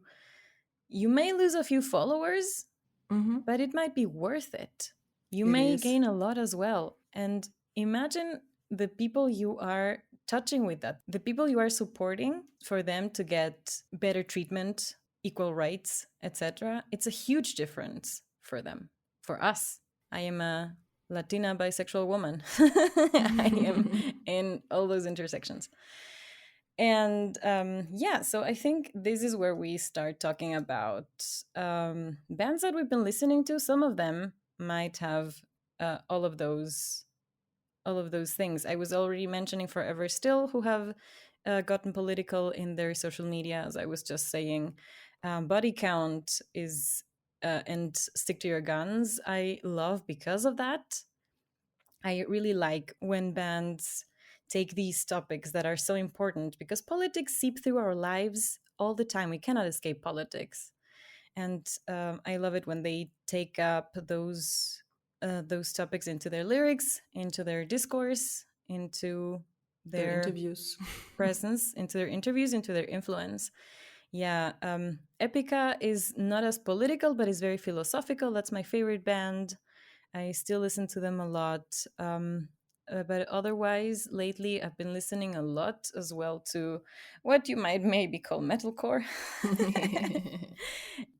you may lose a few followers, Mm-hmm. but it might be worth it. You It may is. gain a lot as well. And imagine the people you are touching with that, the people you are supporting, for them to get better treatment, equal rights, etc. It's a huge difference for them, for us. I am a Latina bisexual woman. I am in all those intersections. And yeah, so I think this is where we start talking about bands that we've been listening to. Some of them might have all of those things. I was already mentioning Forever Still, who have gotten political in their social media, as I was just saying. Body Count is and Stick to Your Guns, I love because of that. I really like when bands take these topics that are so important, because politics seep through our lives all the time. We cannot escape politics. And I love it when they take up those topics into their lyrics, into their discourse, into Their their interviews. presence, into their interviews, into their influence. Yeah, Epica is not as political, but is very philosophical. That's my favorite band. I still listen to them a lot. But otherwise, lately, I've been listening a lot as well to what you might maybe call metalcore.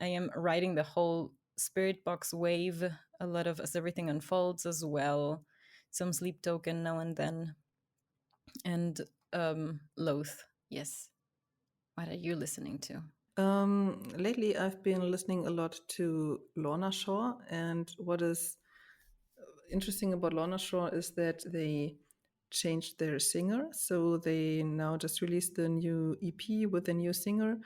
I am riding the whole Spirit Box wave, a lot of As Everything Unfolds as well, some Sleep Token now and then. And loath. Yes. What are you listening to? Lately, I've been listening a lot to Lorna Shore, and what is interesting about Lorna Shore is that they changed their singer. So they now just released the new EP with a new singer.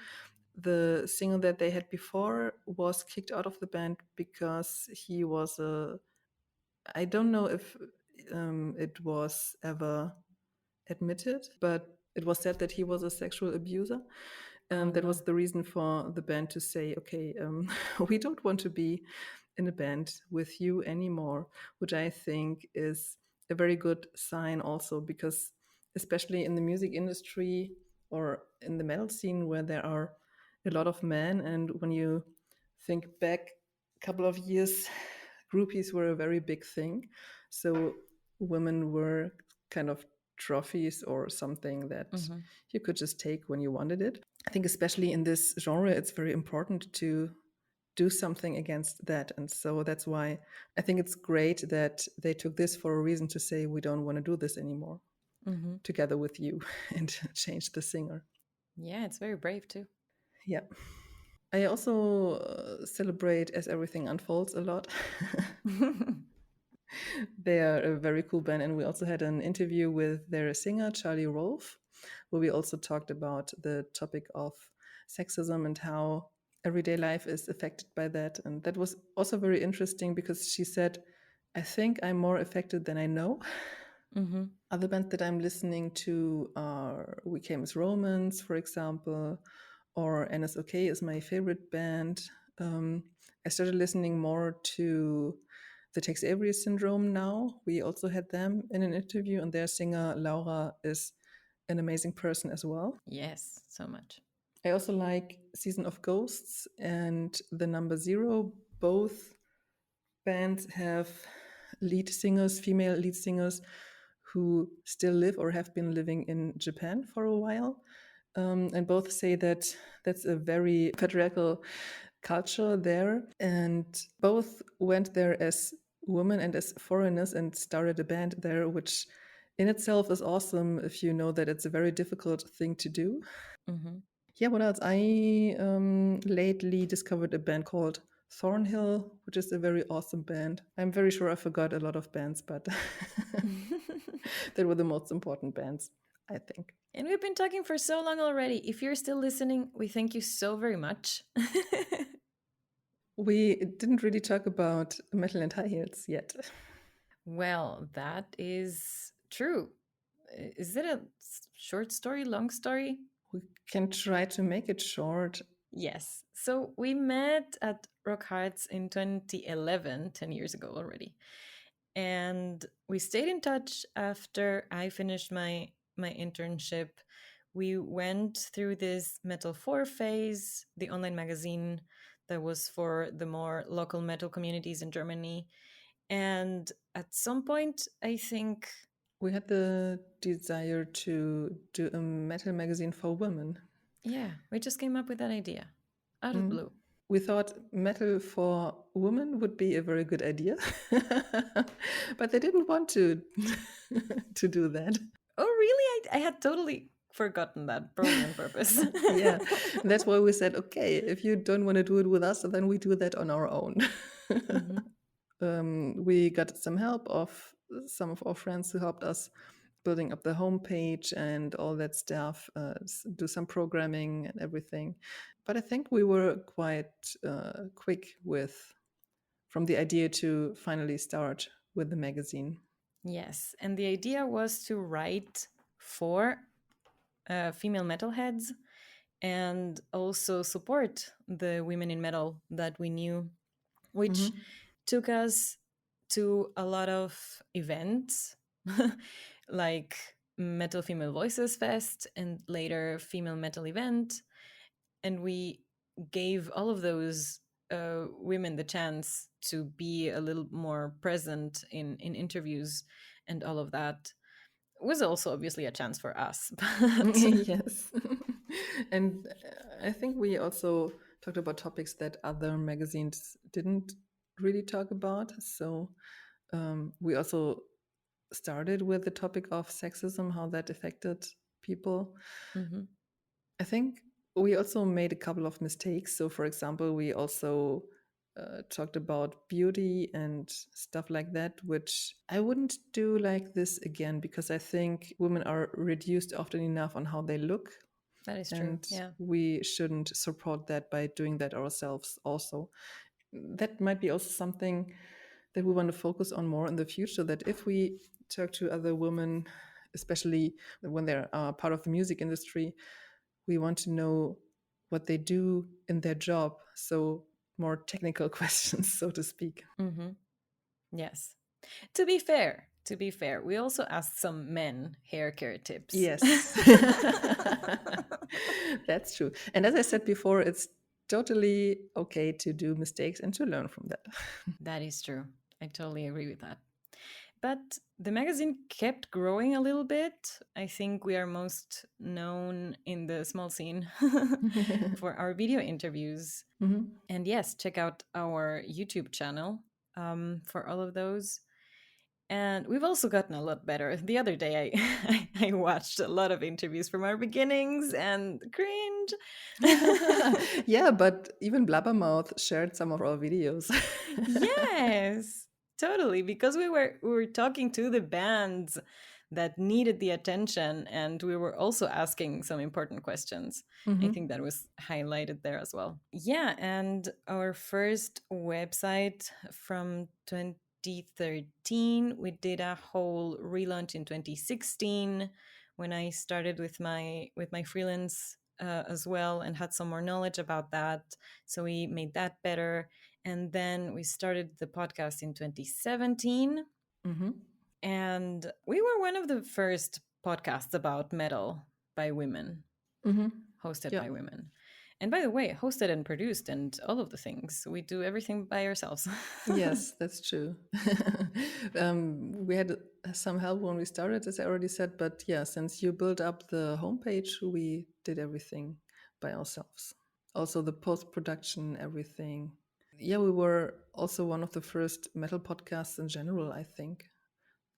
The singer that they had before was kicked out of the band because he was a. I don't know if it was ever admitted, but it was said that he was a sexual abuser. Oh That no. was the reason for the band to say, okay, we don't want to be in a band with you anymore, which I think is a very good sign also, because especially in the music industry or in the metal scene where there are a lot of men, and when you think back a couple of years, groupies were a very big thing. So women were kind of trophies or something that you could just take when you wanted it. I think especially in this genre, it's very important to do something against that. And so that's why I think it's great that they took this for a reason to say, we don't want to do this anymore together with you and change the singer. Yeah, it's very brave too. Yeah. I also celebrate As Everything Unfolds a lot. They are a very cool band, and we also had an interview with their singer, Charlie Rolfe, where we also talked about the topic of sexism and how everyday life is affected by that. And that was also very interesting because she said, I think I'm more affected than I know. Other bands that I'm listening to are We Came as Romans, for example, or NSOK is my favorite band. I started listening more to the Tex Avery Syndrome now. We also had them in an interview, and their singer Laura is an amazing person as well. Yes, so much. I also like Season of Ghosts and The Number Zero. Both bands have lead singers, female lead singers, who still live or have been living in Japan for a while. And both say that that's a very patriarchal culture there. And both went there as women and as foreigners and started a band there, which in itself is awesome if you know that it's a very difficult thing to do. Yeah, what else? I lately discovered a band called Thornhill, which is a very awesome band. I'm very sure I forgot a lot of bands, but they were the most important bands, I think. And we've been talking for so long already. If you're still listening, we thank you so very much. We didn't really talk about metal and high heels yet. Well, that is true. Is it a short story, long story? We can try to make it short. Yes. So we met at Rock Hearts in 2011, 10 years ago already. And we stayed in touch after I finished my internship. We went through this Metal 4 phase, the online magazine that was for the more local metal communities in Germany. And at some point, I think, We had the desire to do a metal magazine for women. yeah, we just came up with that idea out of the blue. We thought metal for women would be a very good idea, but they didn't want to to do that. Oh, really? I had totally forgotten that, probably on purpose. Yeah, that's why we said, okay, if you don't want to do it with us, then we do that on our own. We got some help of some of our friends who helped us building up the homepage and all that stuff, do some programming and everything. But I think we were quite quick with from the idea to finally start with the magazine. Yes, and the idea was to write for female metalheads and also support the women in metal that we knew, which took us to a lot of events like Metal Female Voices Fest and later Female Metal Event. And we gave all of those women the chance to be a little more present in interviews, and all of that was also obviously a chance for us. But Yes. And I think we also talked about topics that other magazines didn't really talk about. So we also started with the topic of sexism, how that affected people. Mm-hmm. I think we also made a couple of mistakes. So, for example, we also talked about beauty and stuff like that, which I wouldn't do like this again because I think women are reduced often enough on how they look. That is true. And Yeah. we shouldn't support that by doing that ourselves, also. That might be also something that we want to focus on more in the future, that if we talk to other women, especially when they're part of the music industry, we want to know what they do in their job. So more technical questions, so to speak. Mm-hmm. Yes. To be fair, we also asked some men hair care tips. Yes. That's true. And as I said before, it's totally okay to do mistakes and to learn from that. That is true. I totally agree with that. But the magazine kept growing a little bit. I think we are most known in the small scene for our video interviews. Mhm. And yes, check out our YouTube channel for all of those. And we've also gotten a lot better. The other day, I watched a lot of interviews from our beginnings and cringe. Yeah, but even Blabbermouth shared some of our videos. Yes, totally. Because we were talking to the bands that needed the attention, and we were also asking some important questions. I Mhm. think that was highlighted there as well. Yeah, and our first website from 2013, we did a whole relaunch in 2016 when I started with my freelance as well and had some more knowledge about that. So we made that better. And then we started the podcast in 2017. Mhm. And we were one of the first podcasts about metal by women, Mhm. hosted Yeah. by women. And by the way, hosted and produced and all of the things. We do everything by ourselves. Yes, that's true. We had some help when we started, as I already said, but yeah, since you built up the homepage, we did everything by ourselves. Also, the post production, everything. Yeah, we were also one of the first metal podcasts in general, I think.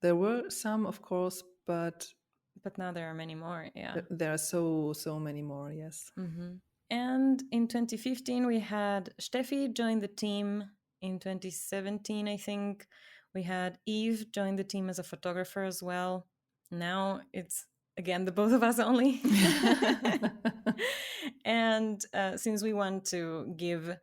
There were some, of course, but But now there are many more. Yeah. there are so many more, yes. Mm-hmm. And in 2015, we had Steffi join the team. In 2017, I think, we had Eve join the team as a photographer as well. Now it's again the both of us only. And since we want to give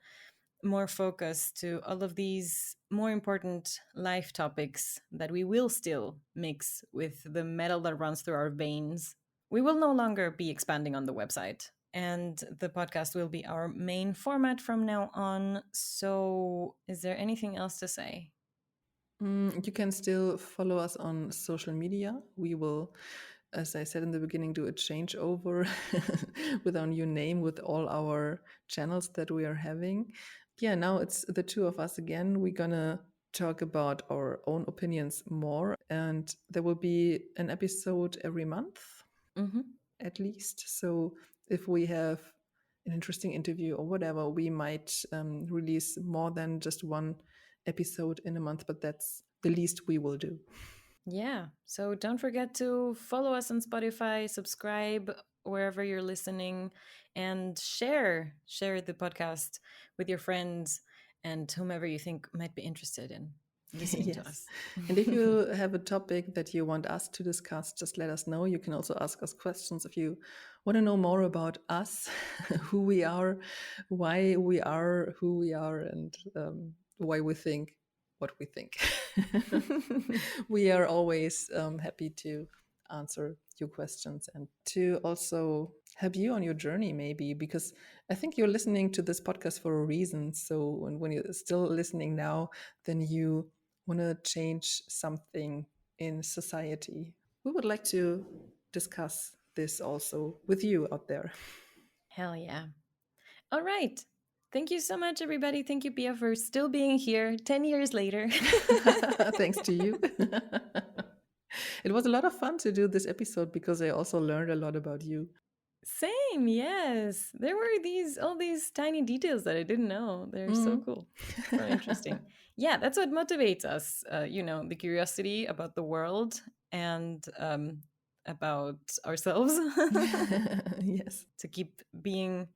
more focus to all of these more important life topics that we will still mix with the metal that runs through our veins, we will no longer be expanding on the website. And the podcast will be our main format from now on. So, is there anything else to say? You can still follow us on social media. We will, as I said in the beginning, do a changeover with our new name, with all our channels that we are having. Yeah, now it's the two of us again. We're gonna talk about our own opinions more, and there will be an episode every month Mm-hmm. at least. So if we have an interesting interview or whatever, we might release more than just one episode in a month, but that's the least we will do. Yeah. So don't forget to follow us on Spotify, subscribe wherever you're listening, and share the podcast with your friends and whomever you think might be interested in listening to Yes. us. And if you have a topic that you want us to discuss, just let us know. You can also ask us questions if you want to know more about us, who we are, why we are who we are, and why we think what we think. We are always happy to answer your questions and to also help you on your journey, maybe, because I think you're listening to this podcast for a reason. So when you're still listening now, then you want to change something in society. We would like to discuss this also with you out there. Hell yeah. All right. Thank you so much, everybody. Thank you, Pia, for still being here 10 years later. Thanks to you. It was a lot of fun to do this episode because I also learned a lot about you. Same, yes. There were all these tiny details that I didn't know. They're so cool. So interesting. Yeah, that's what motivates us. The curiosity about the world and about ourselves Yes. to keep being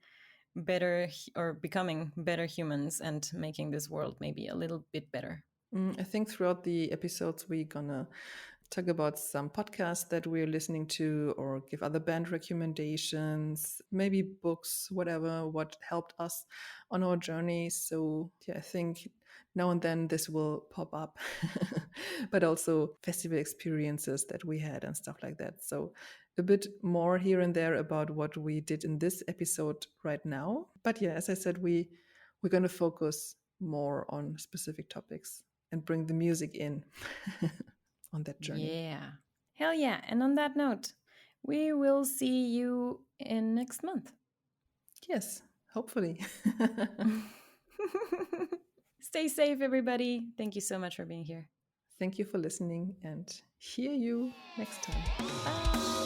better or becoming better humans and making this world maybe a little bit better. I think throughout the episodes, we're gonna talk about some podcasts that we're listening to or give other band recommendations, maybe books, whatever, what helped us on our journey. So, yeah, I think now and then this will pop up, but also festival experiences that we had and stuff like that. So, a bit more here and there about what we did in this episode right now. But yeah, as I said, we're going to focus more on specific topics and bring the music in on that journey. Yeah. Hell yeah. And on that note, we will see you in next month. Yes, hopefully. Stay safe, everybody. Thank you so much for being here. Thank you for listening and hear you next time. Bye.